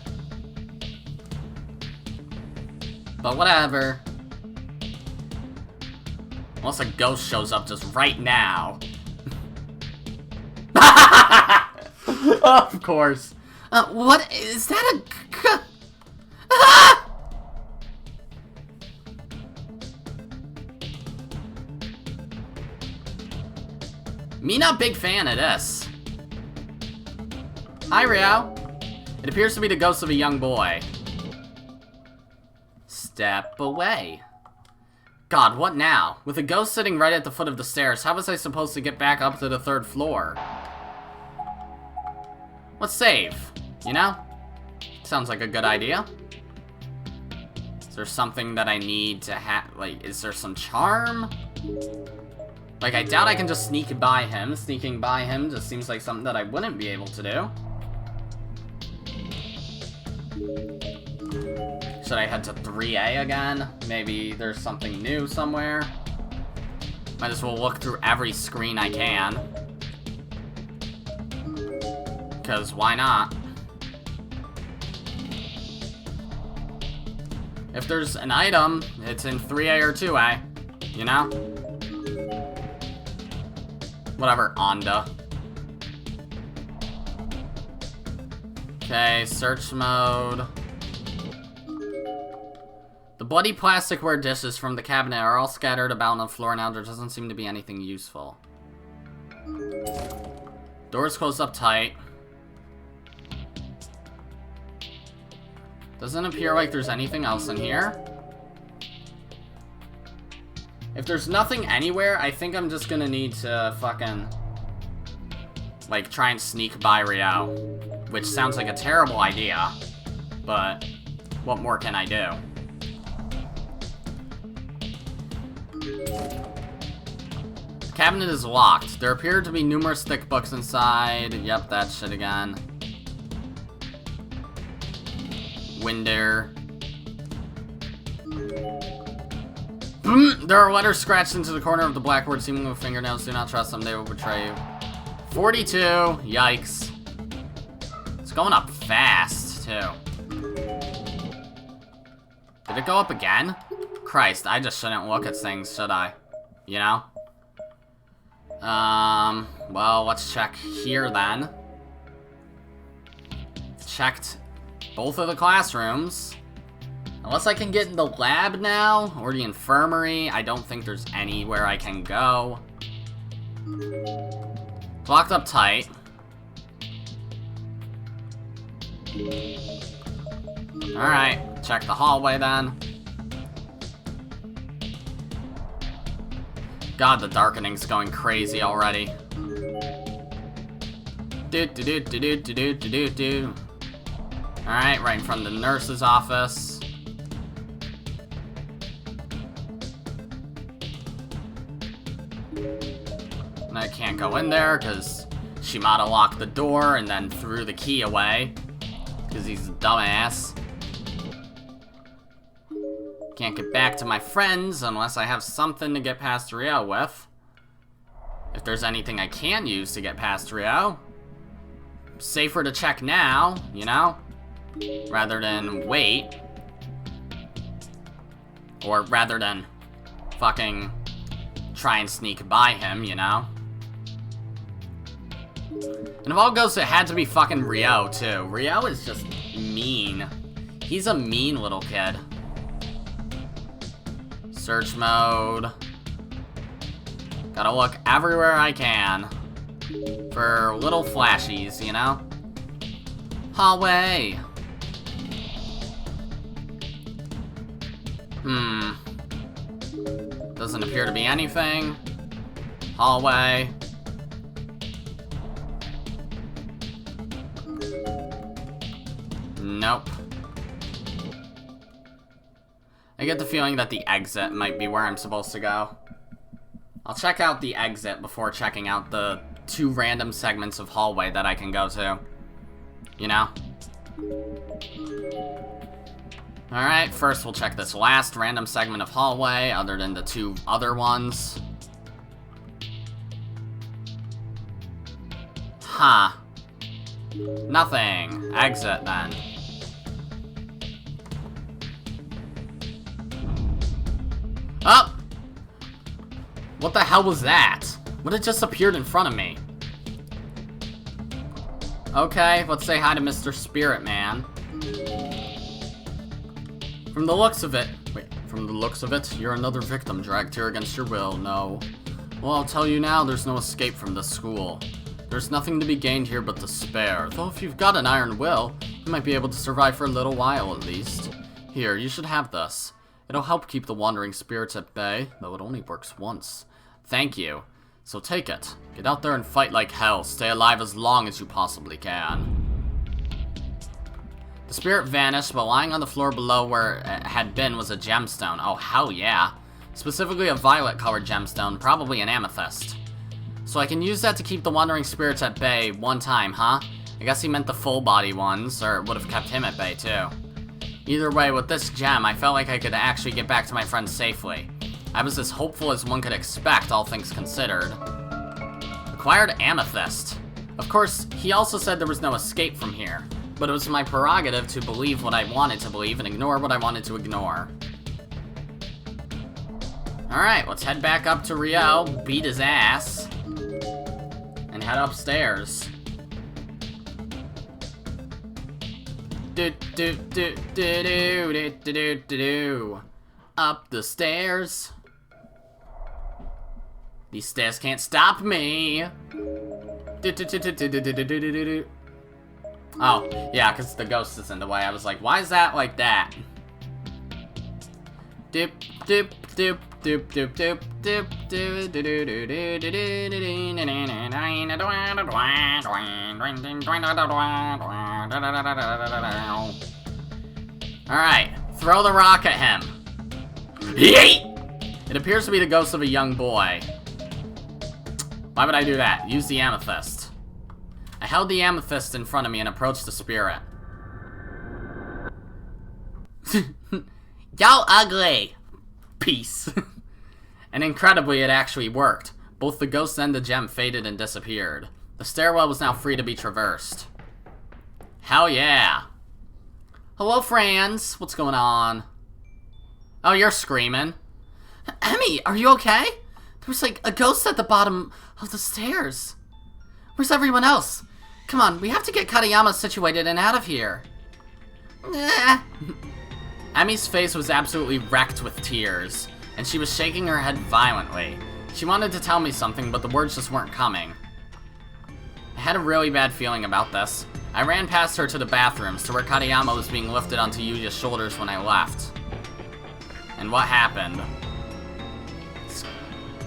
But whatever. Unless a ghost shows up just right now. Of course. What? Is that a... Me not big fan of this. Hi, Rio. It appears to be the ghost of a young boy. Step away. God, what now? With a ghost sitting right at the foot of the stairs, how was I supposed to get back up to the 3rd floor? Let's save, you know? Sounds like a good idea. Is there something that I need to have? Like, is there some charm? Like, I doubt I can just sneak by him. Sneaking by him just seems like something that I wouldn't be able to do. Should I head to 3A again? Maybe there's something new somewhere. Might as well look through every screen I can. Because why not? If there's an item, it's in 3A or 2A. You know? Whatever, Onda. Okay, search mode. The bloody plasticware dishes from the cabinet are all scattered about on the floor now. There doesn't seem to be anything useful. Doors closed up tight. Doesn't appear like there's anything else in here. If there's nothing anywhere, I think I'm just gonna need to fucking... like, try and sneak by Rio. Which sounds like a terrible idea. But, what more can I do? The cabinet is locked. There appear to be numerous thick books inside. Yep, that shit again. Window. There are letters scratched into the corner of the blackboard, seeming with fingernails. Do not trust them, they will betray you. 42. Yikes. It's going up fast, too. Did it go up again? Christ, I just shouldn't look at things, should I? You know? Well, let's check here then. Checked both of the classrooms. Unless I can get in the lab now, or the infirmary, I don't think there's anywhere I can go. Locked up tight. Alright, check the hallway then. God, the darkening's going crazy already. Alright, right in front of the nurse's office. And I can't go in there because Shimada locked the door and then threw the key away. Because he's a dumbass. Can't get back to my friends unless I have something to get past Rio with. If there's anything I can use to get past Rio. Safer to check now, you know? Rather than wait. Or rather than fucking try and sneak by him, you know? And of all ghosts, it had to be fucking Rio, too. Rio is just mean. He's a mean little kid. Search mode. Gotta look everywhere I can for little flashies, you know? Hallway. Doesn't appear to be anything. Hallway. Nope. I get the feeling that the exit might be where I'm supposed to go. I'll check out the exit before checking out the 2 random segments of hallway that I can go to. You know? Alright, first we'll check this last random segment of hallway, other than the 2 other ones. Huh. Nothing. Exit, then. Oh! What the hell was that? What had just appeared in front of me? Okay, let's say hi to Mr. Spirit Man. From the looks of it... Wait, from the looks of it, you're another victim dragged here against your will, no. Well, I'll tell you now, there's no escape from this school. There's nothing to be gained here but despair, though if you've got an iron will, you might be able to survive for a little while at least. Here, you should have this. It'll help keep the wandering spirits at bay, though it only works once. Thank you. So take it. Get out there and fight like hell. Stay alive as long as you possibly can. The spirit vanished, but lying on the floor below where it had been was a gemstone. Oh, hell yeah. Specifically a violet-colored gemstone, probably an amethyst. So I can use that to keep the wandering spirits at bay one time, huh? I guess he meant the full-body ones, or it would have kept him at bay, too. Either way, with this gem, I felt like I could actually get back to my friends safely. I was as hopeful as one could expect, all things considered. Acquired amethyst. Of course, he also said there was no escape from here, but it was my prerogative to believe what I wanted to believe and ignore what I wanted to ignore. Alright, let's head back up to Rio, beat his ass, and head upstairs. Up the stairs. These stairs can't stop me. Oh, yeah, because the ghost is in the way. I was like, why is that like that? Dip, dip, dip, dip, dip, dip, dip, Alright, throw the rock at him. Yeet! It appears to be the ghost of a young boy. Why would I do that? Use the amethyst. I held the amethyst in front of me and approached the spirit. Y'all ugly! Peace. And incredibly, it actually worked. Both the ghost and the gem faded and disappeared. The stairwell was now free to be traversed. Hell yeah! Hello, friends. What's going on? Oh, you're screaming. Emmy, are you okay? There was like a ghost at the bottom of the stairs. Where's everyone else? Come on, we have to get Katayama situated and out of here. Nah. Emmy's face was absolutely wrecked with tears, and she was shaking her head violently. She wanted to tell me something, but the words just weren't coming. I had a really bad feeling about this. I ran past her to the bathrooms, to where Katayama was being lifted onto Yuya's shoulders when I left. And what happened?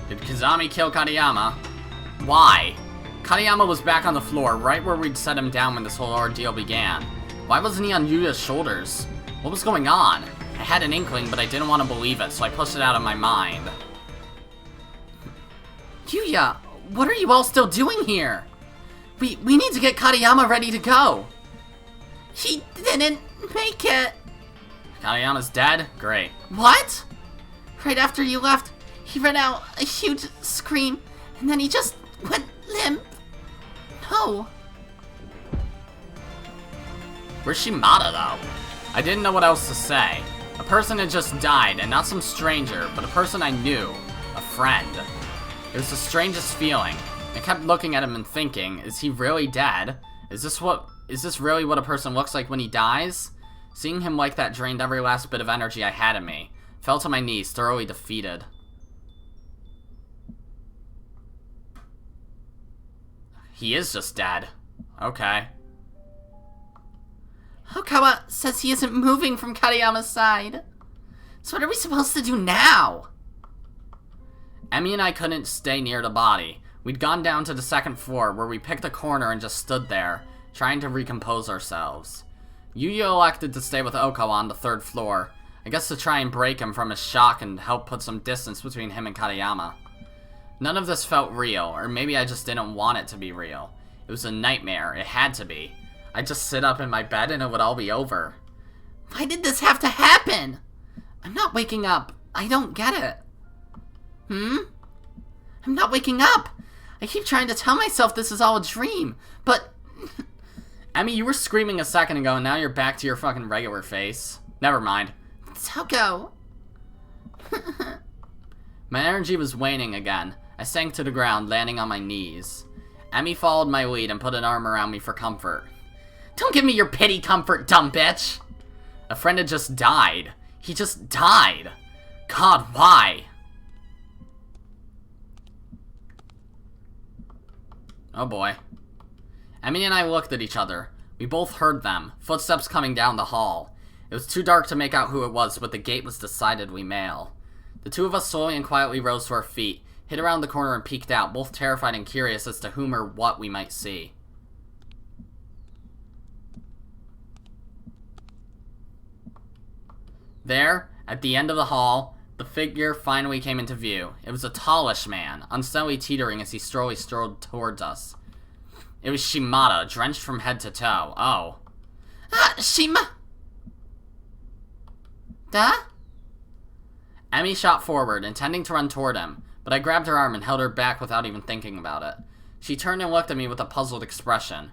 Did Kizami kill Katayama? Why? Katayama was back on the floor, right where we'd set him down when this whole ordeal began. Why wasn't he on Yuya's shoulders? What was going on? I had an inkling, but I didn't want to believe it, so I pushed it out of my mind. Yuya, what are you all still doing here? We need to get Katayama ready to go. He didn't make it. Katayama's dead? Great. What? Right after you left, he let out a huge scream, and then he just went limp. No. Where's Shimada, though? I didn't know what else to say. A person had just died, and not some stranger, but a person I knew. A friend. It was the strangest feeling. I kept looking at him and thinking, is he really dead? Is this really what a person looks like when he dies? Seeing him like that drained every last bit of energy I had in me. Fell to my knees, thoroughly defeated. He is just dead. Okay. Hokawa says he isn't moving from Katayama's side. So what are we supposed to do now? Emmy and I couldn't stay near the body. We'd gone down to the second floor, where we picked a corner and just stood there, trying to recompose ourselves. Yuya elected to stay with Oko on the third floor, I guess to try and break him from his shock and help put some distance between him and Katayama. None of this felt real, or maybe I just didn't want it to be real. It was a nightmare, it had to be. I'd just sit up in my bed and it would all be over. Why did this have to happen? I'm not waking up. I don't get it. I'm not waking up. I keep trying to tell myself this is all a dream, but... Emmy, you were screaming a second ago and now you're back to your fucking regular face. Never mind. Toko. My energy was waning again. I sank to the ground, landing on my knees. Emmy followed my lead and put an arm around me for comfort. Don't give me your pity comfort, dumb bitch. A friend had just died. He just died. God, why? Oh boy. Emmy and I looked at each other. We both heard them, footsteps coming down the hall. It was too dark to make out who it was, but the gate was decidedly male. The two of us slowly and quietly rose to our feet, hid around the corner and peeked out, both terrified and curious as to whom or what we might see. There, at the end of the hall, the figure finally came into view. It was a tallish man, unsteadily teetering as he slowly strode towards us. It was Shimada, drenched from head to toe. Oh. Duh? Emmy shot forward, intending to run toward him, but I grabbed her arm and held her back without even thinking about it. She turned and looked at me with a puzzled expression.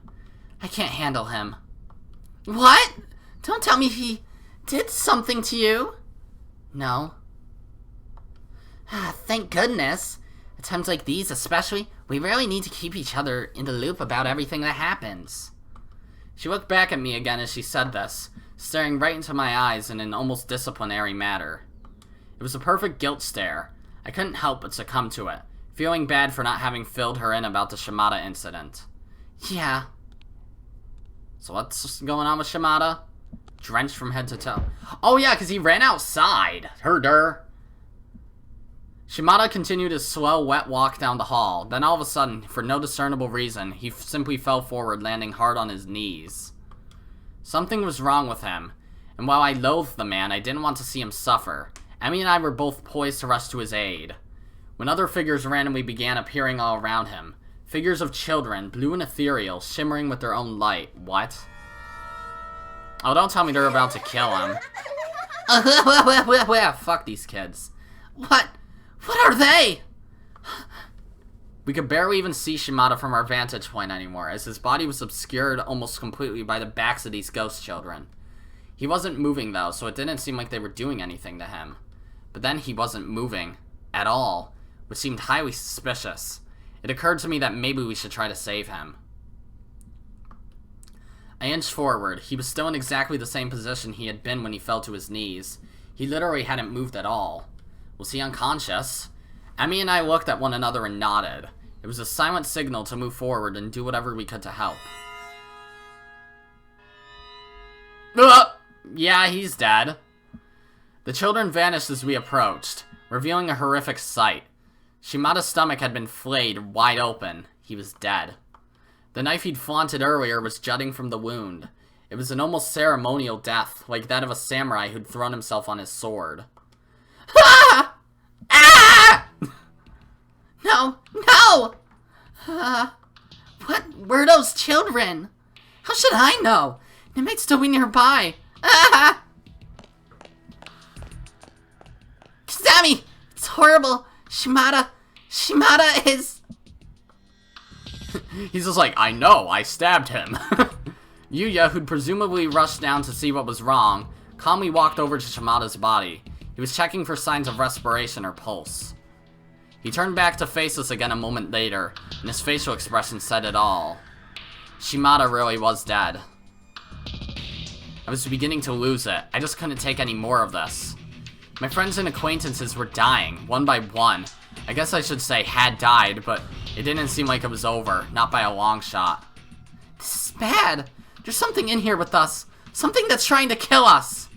I can't handle him. What? Don't tell me he did something to you. No. Thank goodness. At times like these especially, we really need to keep each other in the loop about everything that happens. She looked back at me again as she said this, staring right into my eyes in an almost disciplinary manner. It was a perfect guilt stare. I couldn't help but succumb to it, feeling bad for not having filled her in about the Shimada incident. Yeah. So what's going on with Shimada? Drenched from head to toe. Oh yeah, because he ran outside. Herder. Shimada continued his slow, wet walk down the hall. Then all of a sudden, for no discernible reason, he simply fell forward, landing hard on his knees. Something was wrong with him, and while I loathed the man, I didn't want to see him suffer. Emmy and I were both poised to rush to his aid, when other figures randomly began appearing all around him. Figures of children, blue and ethereal, shimmering with their own light. What? Oh, don't tell me they're about to kill him. Fuck these kids. What are they? We could barely even see Shimada from our vantage point anymore, as his body was obscured almost completely by the backs of these ghost children. He wasn't moving though, so it didn't seem like they were doing anything to him. But then he wasn't moving at all, which seemed highly suspicious. It occurred to me that maybe we should try to save him. I inched forward. He was still in exactly the same position he had been when he fell to his knees. He literally hadn't moved at all. Was he unconscious? Emmy and I looked at one another and nodded. It was a silent signal to move forward and do whatever we could to help. Yeah, he's dead. The children vanished as we approached, revealing a horrific sight. Shimada's stomach had been flayed wide open. He was dead. The knife he'd flaunted earlier was jutting from the wound. It was an almost ceremonial death, like that of a samurai who'd thrown himself on his sword. Ah! Ah! No! What were those children? How should I know? They might still be nearby. Ah! Kizami! It's horrible. Shimada is... He's just like, I know, I stabbed him. Yuya, who'd presumably rushed down to see what was wrong, calmly walked over to Shimada's body. He was checking for signs of respiration or pulse. He turned back to face us again a moment later, and his facial expression said it all. Shimada really was dead. I was beginning to lose it. I just couldn't take any more of this. My friends and acquaintances were dying, one by one. I guess I should say had died, but it didn't seem like it was over, not by a long shot. This is bad. There's something in here with us. Something that's trying to kill us.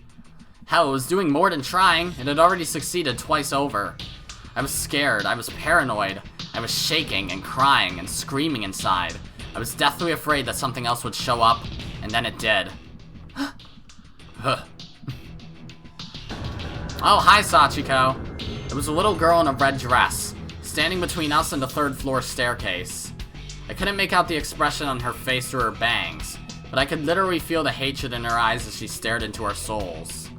Hell, it was doing more than trying. It had already succeeded twice over. I was scared, I was paranoid, I was shaking and crying and screaming inside. I was deathly afraid that something else would show up, and then it did. Oh, hi, Sachiko. There was a little girl in a red dress, standing between us and the third-floor staircase. I couldn't make out the expression on her face through her bangs, but I could literally feel the hatred in her eyes as she stared into our souls.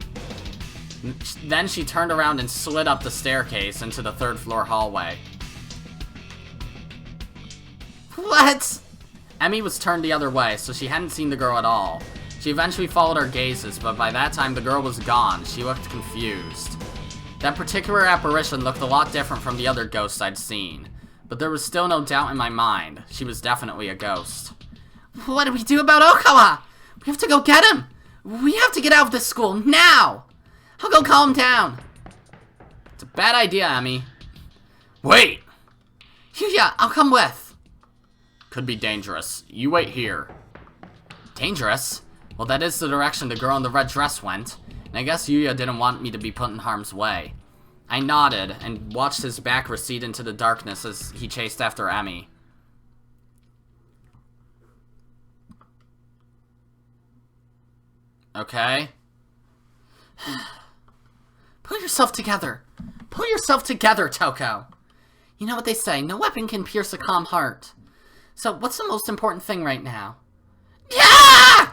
Then she turned around and slid up the staircase into the third-floor hallway. What? Emmy was turned the other way, so she hadn't seen the girl at all. She eventually followed our gazes, but by that time the girl was gone. She looked confused. That particular apparition looked a lot different from the other ghosts I'd seen, but there was still no doubt in my mind. She was definitely a ghost. What do we do about Okawa? We have to go get him. We have to get out of this school, now. I'll go calm down. It's a bad idea, Emmy. Wait! Yuya, I'll come with. Could be dangerous. You wait here. Dangerous? Well, that is the direction the girl in the red dress went, and I guess Yuya didn't want me to be put in harm's way. I nodded and watched his back recede into the darkness as he chased after Emmy. Okay. Pull yourself together. Pull yourself together, Toko. You know what they say, no weapon can pierce a calm heart. So, what's the most important thing right now? Yeah!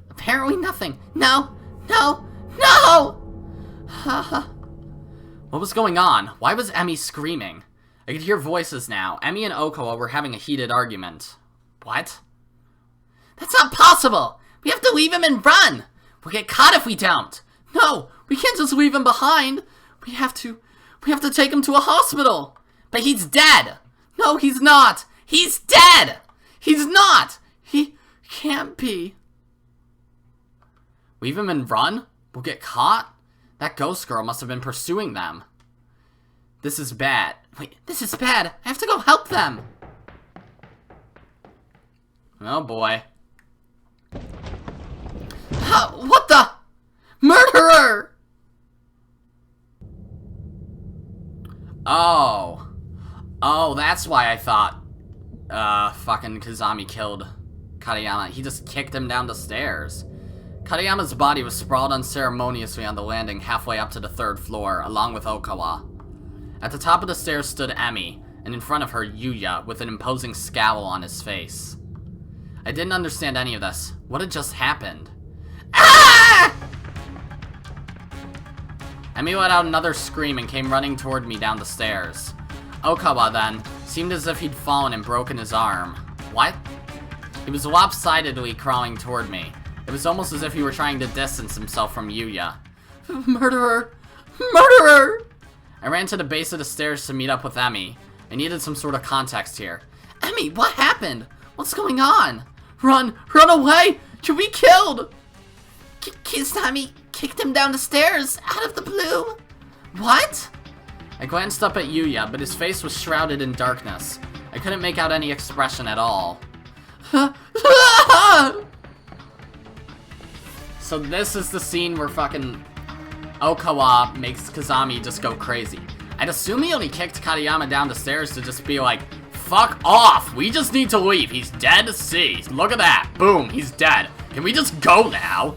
Apparently nothing. No! What was going on? Why was Emmy screaming? I could hear voices now. Emmy and Okawa were having a heated argument. What? That's not possible! We have to leave him and run! We'll get caught if we don't! No! We can't just leave him behind! We have to take him to a hospital! But he's dead! No, he's not! He's dead! He's not! He can't be. Leave him and run? We'll get caught? That ghost girl must have been pursuing them. This is bad. Wait, this is bad. I have to go help them. Oh boy. What the? Murderer! Oh, that's why I thought, fucking Kizami killed Katayama. He just kicked him down the stairs. Katayama's body was sprawled unceremoniously on the landing halfway up to the third floor, along with Okawa. At the top of the stairs stood Emmy, and in front of her, Yuya, with an imposing scowl on his face. I didn't understand any of this. What had just happened? Ah! Emmy let out another scream and came running toward me down the stairs. Okawa, then, seemed as if he'd fallen and broken his arm. What? He was lopsidedly crawling toward me. It was almost as if he were trying to distance himself from Yuya. Murderer! Murderer! I ran to the base of the stairs to meet up with Emmy. I needed some sort of context here. Emmy, what happened? What's going on? Run! Run away! You'll be killed! Kizami kicked him down the stairs, out of the blue. What? I glanced up at Yuya, but his face was shrouded in darkness. I couldn't make out any expression at all. So this is the scene where fucking Okawa makes Kizami just go crazy. I'd assume he only kicked Katayama down the stairs to just be like, fuck off, we just need to leave, he's dead, see, look at that, boom, he's dead, can we just go now?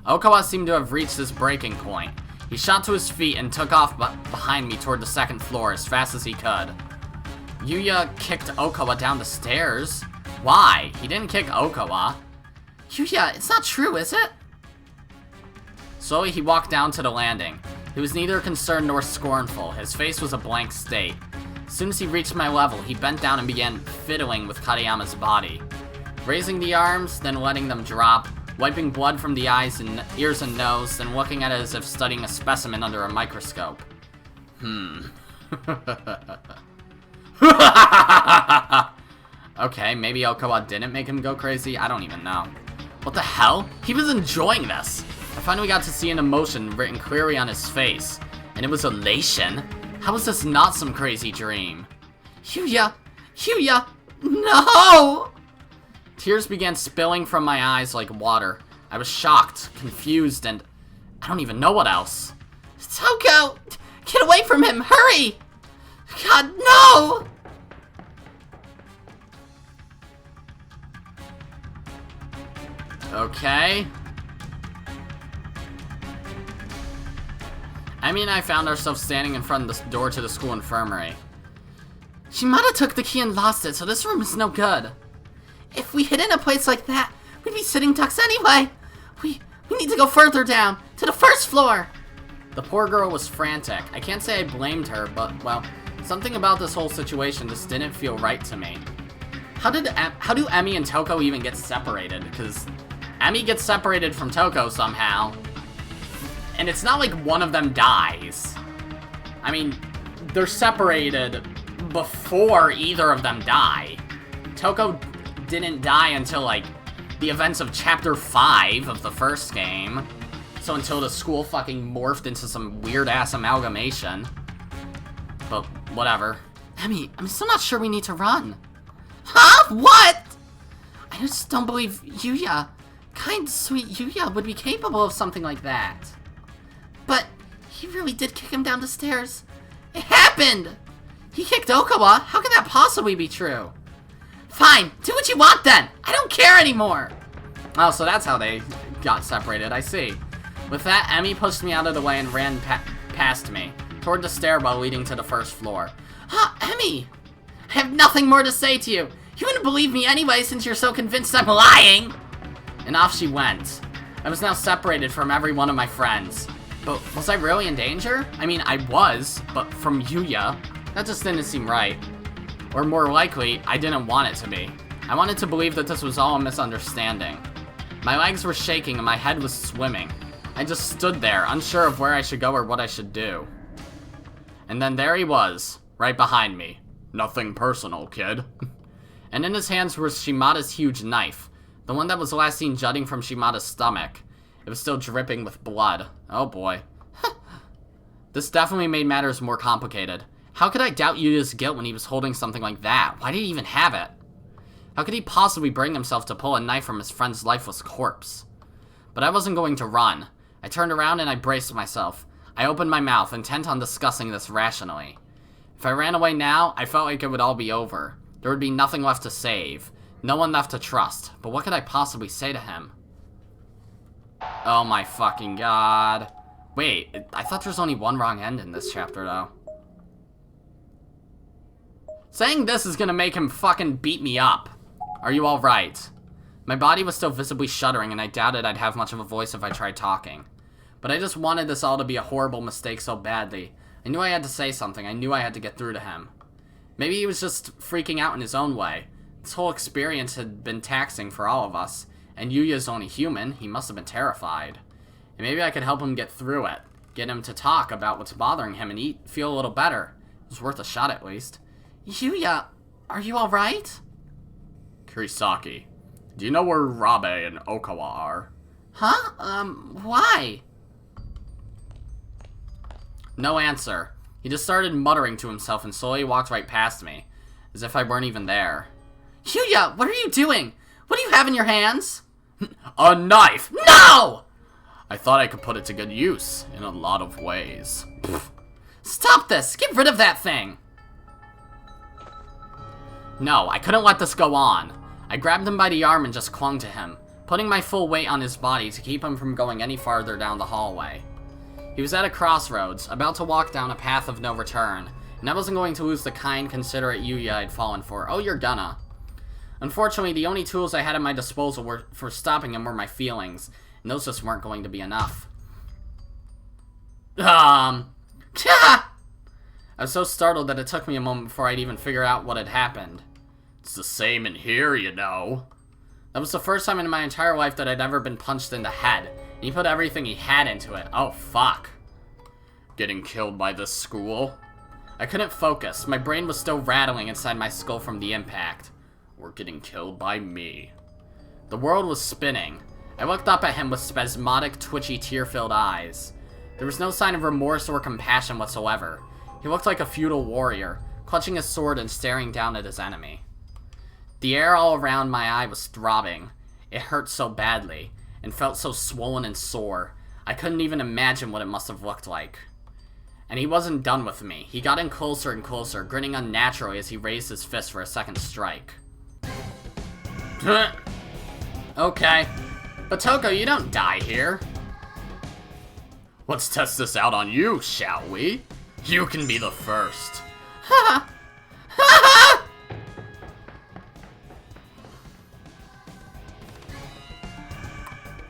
Okawa seemed to have reached his breaking point. He shot to his feet and took off behind me toward the second floor as fast as he could. Yuya kicked Okawa down the stairs? Why? He didn't kick Okawa. Yuya, it's not true, is it? Slowly he walked down to the landing. He was neither concerned nor scornful. His face was a blank state. As soon as he reached my level, he bent down and began fiddling with Katayama's body. Raising the arms, then letting them drop, wiping blood from the eyes and ears and nose, then looking at it as if studying a specimen under a microscope. Okay, maybe Okawa didn't make him go crazy? I don't even know. What the hell? He was enjoying this! I finally got to see an emotion written clearly on his face. And it was elation? How was this not some crazy dream? Yuya! Yuya! No! Tears began spilling from my eyes like water. I was shocked, confused, and I don't even know what else. Toko! Get away from him! Hurry! God, no! Okay. Emmy and I found ourselves standing in front of the door to the school infirmary. Shimada took the key and lost it, so this room is no good. If we hid in a place like that, we'd be sitting ducks anyway. We need to go further down, to the first floor. The poor girl was frantic. I can't say I blamed her, but, well, something about this whole situation just didn't feel right to me. How do Emmy and Toko even get separated? Because Emmy gets separated from Toko somehow, and it's not like one of them dies. I mean, they're separated before either of them die. Toko didn't die until, like, the events of Chapter 5 of the first game. So until the school fucking morphed into some weird-ass amalgamation. But, whatever. Emmy, I'm still not sure we need to run. Huh? What? I just don't believe Yuya, kind, sweet Yuya, would be capable of something like that. But he really did kick him down the stairs. It happened! He kicked Okawa. How could that possibly be true? Fine, do what you want then. I don't care anymore. Oh, so that's how they got separated, I see. With that, Emmy pushed me out of the way and ran past me, toward the stairwell leading to the first floor. Emmy! I have nothing more to say to you. You wouldn't believe me anyway since you're so convinced I'm lying. And off she went. I was now separated from every one of my friends. But was I really in danger? I mean, I was, but from Yuya. That just didn't seem right. Or more likely, I didn't want it to be. I wanted to believe that this was all a misunderstanding. My legs were shaking and my head was swimming. I just stood there, unsure of where I should go or what I should do. And then there he was, right behind me. Nothing personal, kid. And in his hands was Shimada's huge knife. The one that was last seen jutting from Shimada's stomach. It was still dripping with blood. Oh boy. This definitely made matters more complicated. How could I doubt Yuya's guilt when he was holding something like that? Why did he even have it? How could he possibly bring himself to pull a knife from his friend's lifeless corpse? But I wasn't going to run. I turned around and I braced myself. I opened my mouth, intent on discussing this rationally. If I ran away now, I felt like it would all be over. There would be nothing left to save. No one left to trust. But what could I possibly say to him? Oh my fucking god. Wait, I thought there was only one wrong end in this chapter, though. Saying this is gonna make him fucking beat me up. Are you alright? My body was still visibly shuddering, and I doubted I'd have much of a voice if I tried talking. But I just wanted this all to be a horrible mistake so badly. I knew I had to say something. I knew I had to get through to him. Maybe he was just freaking out in his own way. This whole experience had been taxing for all of us, and Yuya's only human. He must have been terrified. And maybe I could help him get through it. Get him to talk about what's bothering him and feel a little better. It was worth a shot at least. Yuya, are you alright? Kisaragi, do you know where Rabe and Okawa are? Huh? Why? No answer. He just started muttering to himself and slowly walked right past me, as if I weren't even there. Yuya, what are you doing? What do you have in your hands? A knife! No! I thought I could put it to good use, in a lot of ways. Stop this! Get rid of that thing! No, I couldn't let this go on. I grabbed him by the arm and just clung to him, putting my full weight on his body to keep him from going any farther down the hallway. He was at a crossroads, about to walk down a path of no return, and I wasn't going to lose the kind, considerate Yuya I'd fallen for. Oh, you're gonna. Unfortunately, the only tools I had at my disposal for stopping him were my feelings, and those just weren't going to be enough. I was so startled that it took me a moment before I'd even figure out what had happened. It's the same in here, you know. That was the first time in my entire life that I'd ever been punched in the head, and he put everything he had into it. Oh, fuck. Getting killed by this school? I couldn't focus. My brain was still rattling inside my skull from the impact. Or getting killed by me. The world was spinning. I looked up at him with spasmodic, twitchy, tear-filled eyes. There was no sign of remorse or compassion whatsoever. He looked like a feudal warrior, clutching his sword and staring down at his enemy. The air all around my eye was throbbing. It hurt so badly, and felt so swollen and sore. I couldn't even imagine what it must have looked like. And he wasn't done with me. He got in closer and closer, grinning unnaturally as he raised his fist for a second strike. Okay. But Toko, you don't die here. Let's test this out on you, shall we? You can be the first. Ha ha!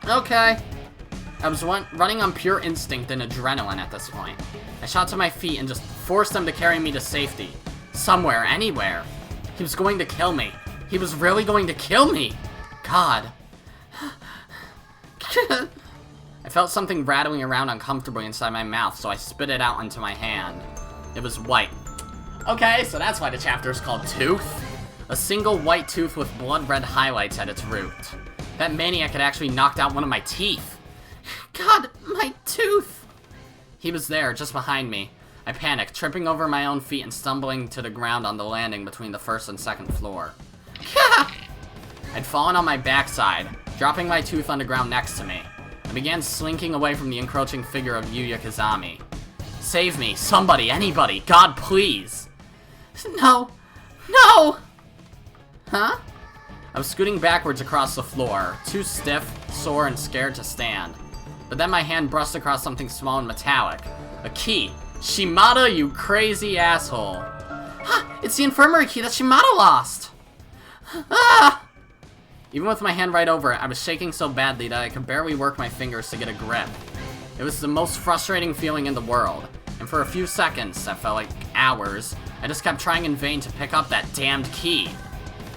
Okay. I was running on pure instinct and adrenaline at this point. I shot to my feet and just forced him to carry me to safety. Somewhere, anywhere. He was going to kill me. He was really going to kill me. God. I felt something rattling around uncomfortably inside my mouth, so I spit it out into my hand. It was white. Okay, so that's why the chapter is called Tooth. A single white tooth with blood-red highlights at its root. That maniac had actually knocked out one of my teeth. God, my tooth! He was there, just behind me. I panicked, tripping over my own feet and stumbling to the ground on the landing between the first and second floor. I'd fallen on my backside, dropping my tooth on the ground next to me. I began slinking away from the encroaching figure of Yuya Kizami. Save me, somebody, anybody, God, please! No! No! Huh? I was scooting backwards across the floor, too stiff, sore, and scared to stand. But then my hand brushed across something small and metallic. A key. Shimada, you crazy asshole. Ha! It's the infirmary key that Shimada lost! Ah! Even with my hand right over it, I was shaking so badly that I could barely work my fingers to get a grip. It was the most frustrating feeling in the world, and for a few seconds, that felt like hours, I just kept trying in vain to pick up that damned key.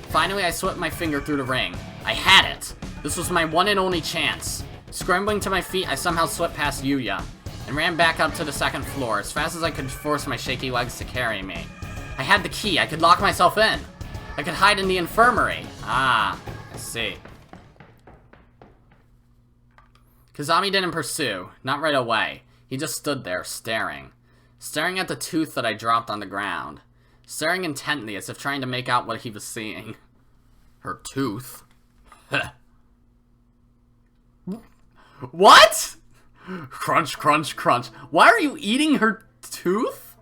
Finally, I slipped my finger through the ring. I had it! This was my one and only chance. Scrambling to my feet, I somehow slipped past Yuya, and ran back up to the second floor as fast as I could force my shaky legs to carry me. I had the key, I could lock myself in! I could hide in the infirmary! Ah, I see. Kizami didn't pursue, not right away. He just stood there, staring. Staring at the tooth that I dropped on the ground. Staring intently as if trying to make out what he was seeing. Her tooth? What? Crunch, crunch, crunch. Why are you eating her tooth?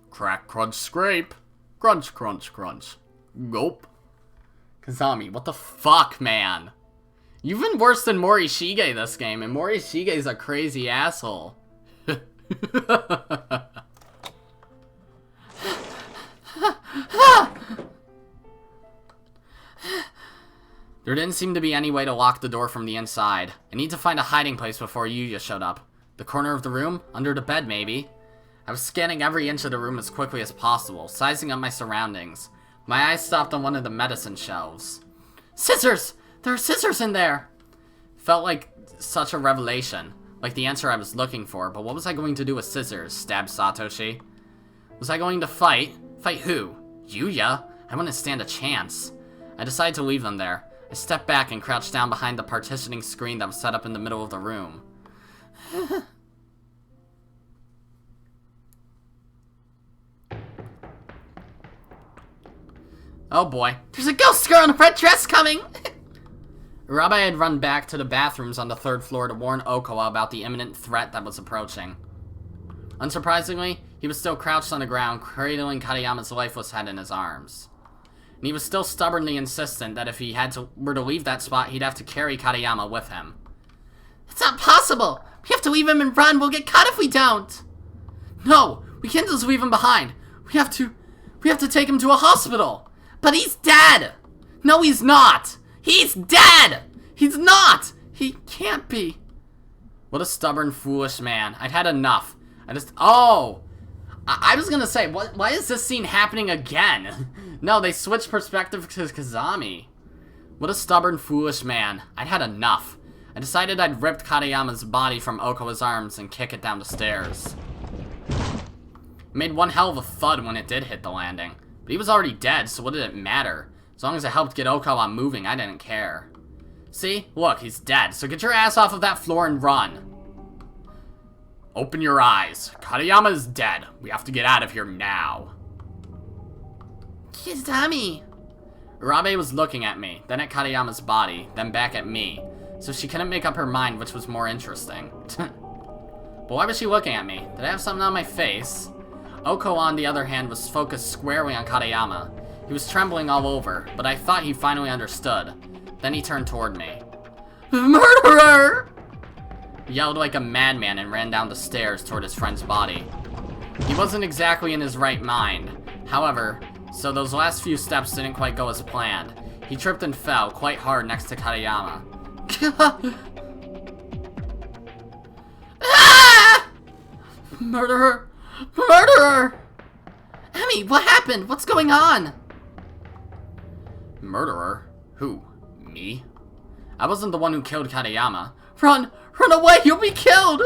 Crack, crunch, scrape. Crunch, crunch, crunch. Gulp. Kizami, what the fuck, man? You've been worse than Morishige this game, and Morishige's a crazy asshole. There didn't seem to be any way to lock the door from the inside. I need to find a hiding place before Yuya showed up. The corner of the room? Under the bed, maybe? I was scanning every inch of the room as quickly as possible, sizing up my surroundings. My eyes stopped on one of the medicine shelves. Scissors! There are scissors in there! Felt like such a revelation. Like the answer I was looking for, but what was I going to do with scissors? Stab Satoshi? Was I going to fight? Fight who? Yuya? I wouldn't stand a chance. I decided to leave them there. I stepped back and crouched down behind the partitioning screen that was set up in the middle of the room. Oh boy. There's a ghost girl in a red dress coming! Urabe had run back to the bathrooms on the third floor to warn Okawa about the imminent threat that was approaching. Unsurprisingly, he was still crouched on the ground, cradling Katayama's lifeless head in his arms. And he was still stubbornly insistent that if he were to leave that spot, he'd have to carry Katayama with him. It's not possible! We have to leave him and run! We'll get caught if we don't! No! We can't just leave him behind! We have to take him to a hospital! But he's dead! No, he's not! He's dead! He's not! He can't be. What a stubborn, foolish man. I'd had enough. I was gonna say, why is this scene happening again? No, they switched perspective to Kizami. What a stubborn, foolish man. I'd had enough. I decided I'd ripped Katayama's body from Okawa's arms and kick it down the stairs. It made one hell of a thud when it did hit the landing. But he was already dead, so what did it matter? As long as it helped get Okawa moving, I didn't care. See? Look, he's dead, so get your ass off of that floor and run. Open your eyes. Katayama is dead. We have to get out of here now. Kizami! Urabe was looking at me, then at Katayama's body, then back at me, so she couldn't make up her mind which was more interesting. But why was she looking at me? Did I have something on my face? Oko, on the other hand, was focused squarely on Katayama. He was trembling all over, but I thought he finally understood. Then he turned toward me. Murderer! He yelled like a madman and ran down the stairs toward his friend's body. He wasn't exactly in his right mind. However, so those last few steps didn't quite go as planned. He tripped and fell quite hard next to Katayama. Ah! Murderer! Murderer! Emmy, what happened? What's going on? Murderer? Who? Me? I wasn't the one who killed Katayama. Run! Run away! You'll be killed!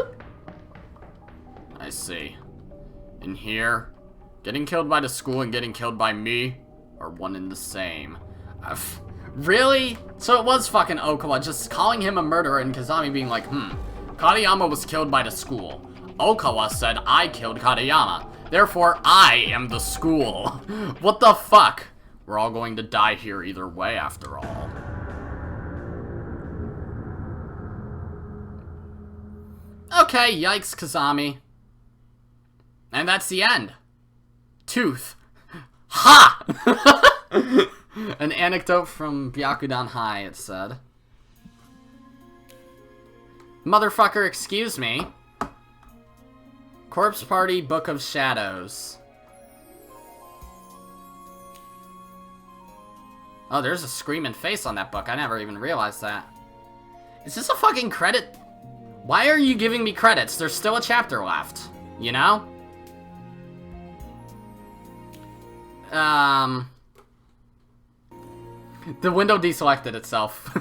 I see. In here, getting killed by the school and getting killed by me are one and the same. Really? So it was fucking Okawa just calling him a murderer and Kizami being like, Katayama was killed by the school. Okawa said I killed Katayama. Therefore, I am the school. What the fuck? We're all going to die here either way, after all. Okay, yikes, Kizami. And that's the end. Tooth. Ha! An anecdote from Byakudan High, it said. Motherfucker, excuse me. Corpse Party, Book of Shadows. Oh, there's a screaming face on that book. I never even realized that. Is this a fucking credit? Why are you giving me credits? There's still a chapter left. You know? The window deselected itself.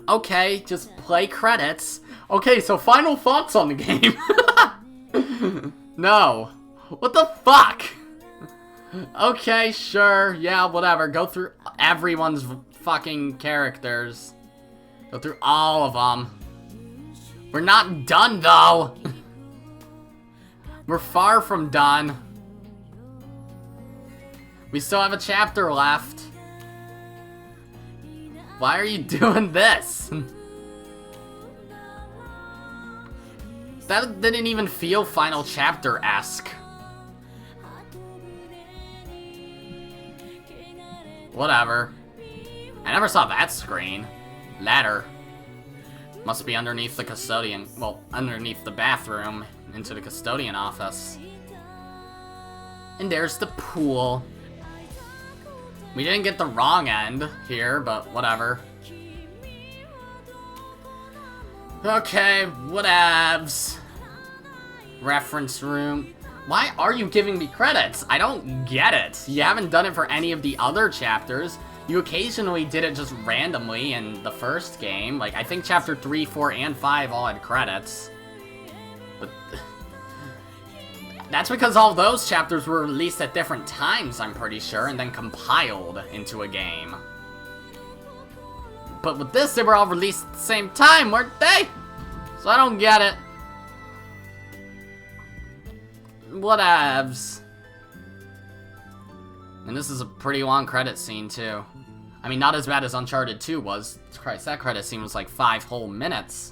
Okay, just play credits. Okay, so final thoughts on the game. No. What the fuck? Okay, sure. Yeah, whatever. Go through everyone's fucking characters. Go through all of them. We're not done, though. We're far from done. We still have a chapter left. Why are you doing this? That didn't even feel final chapter-esque. Whatever. I never saw that screen. Ladder. Must be underneath the custodian. Well, underneath the bathroom into the custodian office. And there's the pool. We didn't get the wrong end here, but whatever. Okay, whatevs. Reference room. Why are you giving me credits? I don't get it. You haven't done it for any of the other chapters. You occasionally did it just randomly in the first game. Like, I think chapter 3, 4, and 5 all had credits. But that's because all those chapters were released at different times, I'm pretty sure, and then compiled into a game. But with this, they were all released at the same time, weren't they? So I don't get it. Whatevs. And this is a pretty long credit scene, too. I mean, not as bad as Uncharted 2 was. Christ, that credit scene was like 5 whole minutes.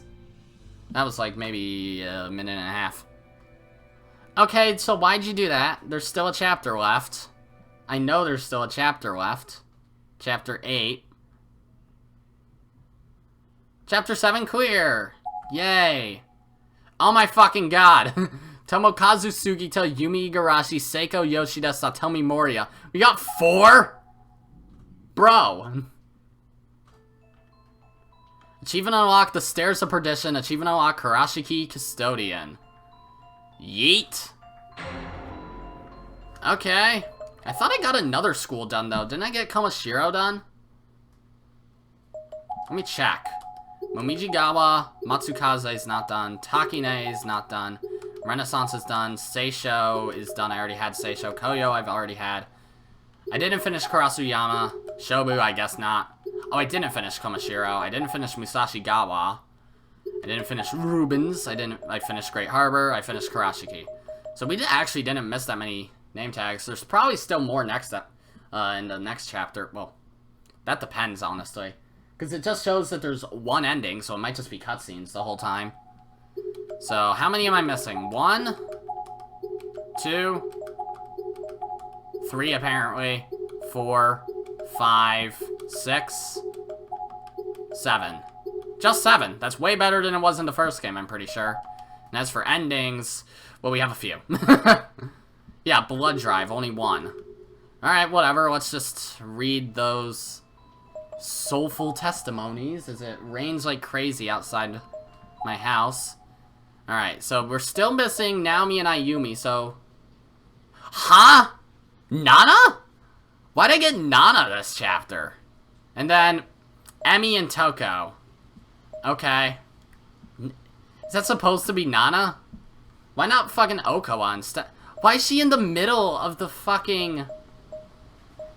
That was like maybe a minute and a half. Okay, so why'd you do that? There's still a chapter left. I know there's still a chapter left. Chapter 8. Chapter 7 clear! Yay! Oh my fucking god! Tomokazu Sugito, Yumi Igarashi, Seiko Yoshida, Satomi Moria. We got 4?! Bro! Achievement unlocked, the Stairs of Perdition. Achievement unlocked, Karashiki Custodian. Yeet! Okay. I thought I got another school done, though. Didn't I get Komashiro done? Let me check. Momijigawa, Matsukaze is not done. Takine is not done. Renaissance is done. Seisho is done. I already had Seisho. Koyo I've already had. I didn't finish Karasuyama. Shobu, I guess not. Oh, I didn't finish Komashiro. I didn't finish Musashigawa. I didn't finish Rubens. I finished Great Harbor. I finished Karashiki. So we actually didn't miss that many name tags. There's probably still more next up in the next chapter. Well, that depends, honestly. Because it just shows that there's one ending, so it might just be cutscenes the whole time. So, how many am I missing? 1, 2, 3 apparently, 4, 5, 6, 7. Just 7. That's way better than it was in the first game, I'm pretty sure. And as for endings, well, we have a few. Yeah, blood drive, only 1. Alright, whatever, let's just read those soulful testimonies as it rains like crazy outside my house. Alright, so we're still missing Naomi and Ayumi, so... Huh? Nana? Why'd I get Nana this chapter? And then, Emi and Toko. Okay. Is that supposed to be Nana? Why not fucking Okawa instead? Why is she in the middle of the fucking...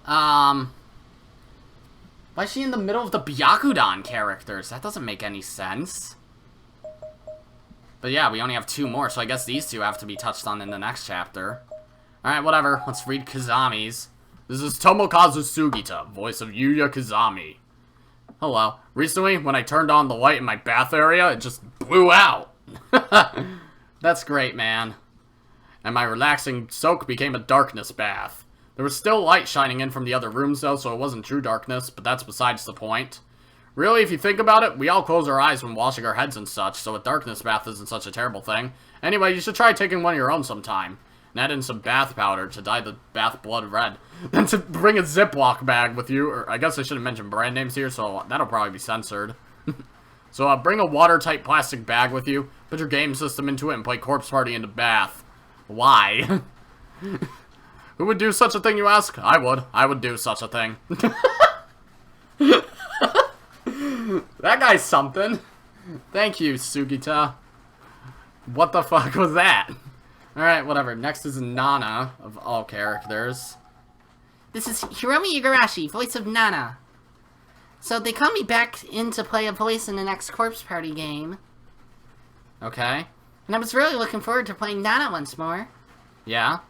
Why is she in the middle of the Byakudan characters? That doesn't make any sense. But yeah, we only have 2 more, so I guess these 2 have to be touched on in the next chapter. Alright, whatever. Let's read Kizami's. This is Tomokazu Sugita, voice of Yuya Kizami. Hello. Recently, when I turned on the light in my bath area, it just blew out. That's great, man. And my relaxing soak became a darkness bath. There was still light shining in from the other rooms, though, so it wasn't true darkness, but that's besides the point. Really, if you think about it, we all close our eyes when washing our heads and such, so a darkness bath isn't such a terrible thing. Anyway, you should try taking one of your own sometime. And add in some bath powder to dye the bath blood red. Then to bring a Ziploc bag with you, or I guess I should have mentioned brand names here, so that'll probably be censored. So bring a watertight plastic bag with you, put your game system into it, and play Corpse Party in the bath. Why? Who would do such a thing, you ask? I would. I would do such a thing. That guy's something. Thank you, Sugita. What the fuck was that? Alright, whatever. Next is Nana, of all characters. This is Hiromi Igarashi, voice of Nana. So they called me back in to play a voice in the next Corpse Party game. Okay. And I was really looking forward to playing Nana once more. Yeah?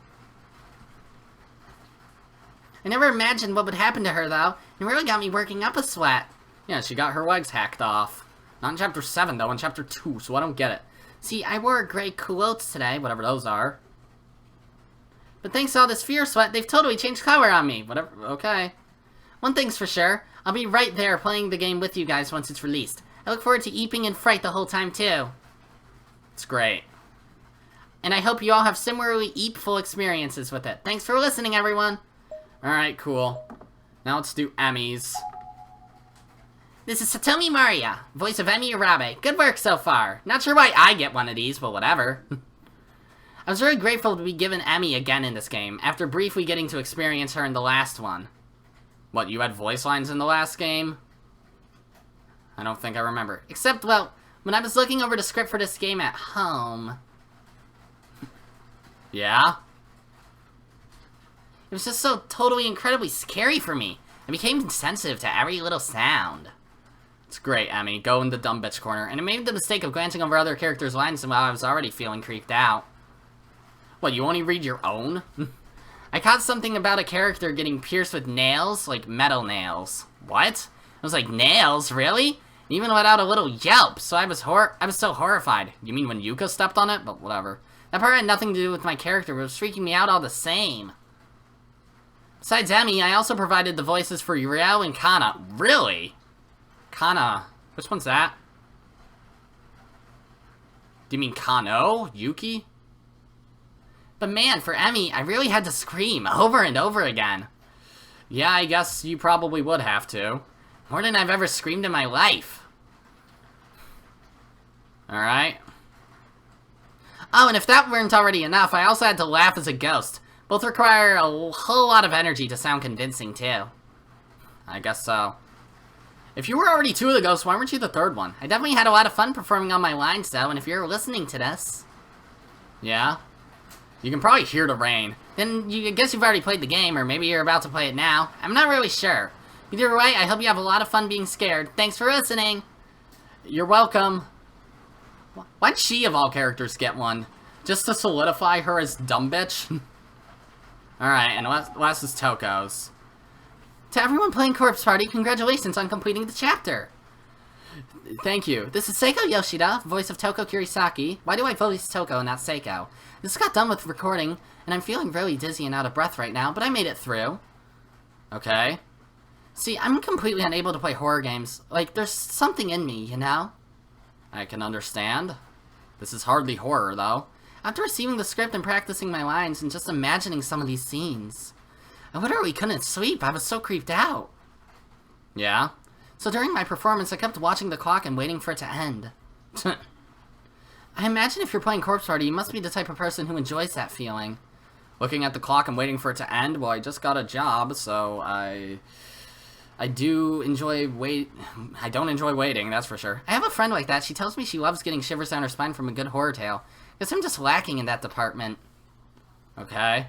I never imagined what would happen to her, though. It really got me working up a sweat. Yeah, she got her legs hacked off. Not in Chapter 7, though, in Chapter 2, so I don't get it. See, I wore gray culottes today, whatever those are. But thanks to all this fear sweat, they've totally changed color on me. Whatever, okay. One thing's for sure, I'll be right there playing the game with you guys once it's released. I look forward to eeping in fright the whole time, too. It's great. And I hope you all have similarly eepful experiences with it. Thanks for listening, everyone. Alright, cool. Now let's do Emmys. This is Satomi Maria, voice of Emi Urabe. Good work so far. Not sure why I get one of these, but whatever. I was really grateful to be given Emi again in this game, after briefly getting to experience her in the last one. What, you had voice lines in the last game? I don't think I remember. Except, well, when I was looking over the script for this game at home... Yeah? It was just so totally incredibly scary for me. I became sensitive to every little sound. It's great, Emmy. Go in the dumb bitch corner. And I made the mistake of glancing over other characters' lines while I was already feeling creeped out. What, you only read your own? I caught something about a character getting pierced with nails, like metal nails. What? I was like, nails? Really? Even let out a little yelp, so I was so horrified. You mean when Yuka stepped on it? But whatever. That part had nothing to do with my character, but it was freaking me out all the same. Besides Emi, I also provided the voices for Uriel and Kana. Really? Kana. Which one's that? Do you mean Kano? Yuki? But man, for Emi, I really had to scream over and over again. Yeah, I guess you probably would have to. More than I've ever screamed in my life. Alright. Oh, and if that weren't already enough, I also had to laugh as a ghost. Both require a whole lot of energy to sound convincing, too. I guess so. If you were already 2 of the ghosts, why weren't you the 3rd one? I definitely had a lot of fun performing on my lines, though, and if you're listening to this... Yeah? You can probably hear the rain. Then I guess you've already played the game, or maybe you're about to play it now. I'm not really sure. Either way, I hope you have a lot of fun being scared. Thanks for listening! You're welcome. Why'd she, of all characters, get one? Just to solidify her as dumb bitch? Alright, and last is Toko's. To everyone playing Corpse Party, congratulations on completing the chapter. Thank you. This is Seiko Yoshida, voice of Toko Kurisaki. Why do I voice Toko and not Seiko? This got done with recording, and I'm feeling really dizzy and out of breath right now, but I made it through. Okay. See, I'm completely unable to play horror games. Like, there's something in me, you know? I can understand. This is hardly horror, though. After receiving the script and practicing my lines and just imagining some of these scenes, I literally couldn't sleep. I was so creeped out. Yeah? So during my performance, I kept watching the clock and waiting for it to end. I imagine if you're playing Corpse Party, you must be the type of person who enjoys that feeling. Looking at the clock and waiting for it to end? Well, I just got a job, so I do enjoy I don't enjoy waiting, that's for sure. I have a friend like that. She tells me she loves getting shivers down her spine from a good horror tale. Guess I'm just lacking in that department. Okay.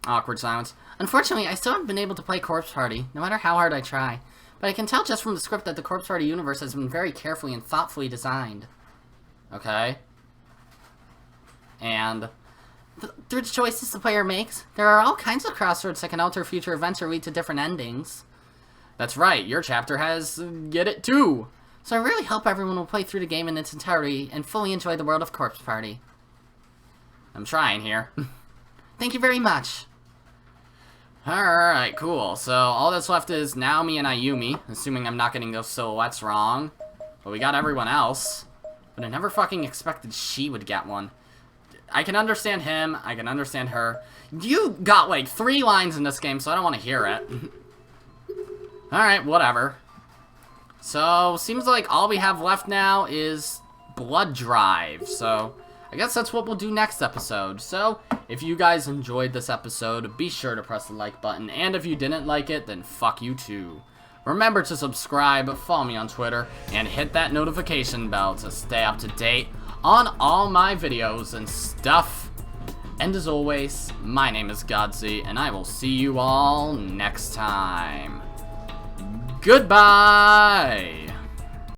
Awkward silence. Unfortunately, I still haven't been able to play Corpse Party, no matter how hard I try. But I can tell just from the script that the Corpse Party universe has been very carefully and thoughtfully designed. Okay. And through the choices the player makes, there are all kinds of crossroads that can alter future events or lead to different endings. that's right, your chapter has get it too. So I really hope everyone will play through the game in its entirety and fully enjoy the world of Corpse Party. I'm trying here. Thank you very much. Alright, cool. So all that's left is Naomi and Ayumi, assuming I'm not getting those silhouettes wrong. But we got everyone else. But I never fucking expected she would get one. I can understand him, I can understand her. You got like 3 lines in this game, so I don't want to hear it. Alright, whatever. So, seems like all we have left now is Blood Drive. So, I guess that's what we'll do next episode. So, if you guys enjoyed this episode, be sure to press the like button. And if you didn't like it, then fuck you too. Remember to subscribe, follow me on Twitter, and hit that notification bell to stay up to date on all my videos and stuff. And as always, my name is Godzi, and I will see you all next time. Goodbye!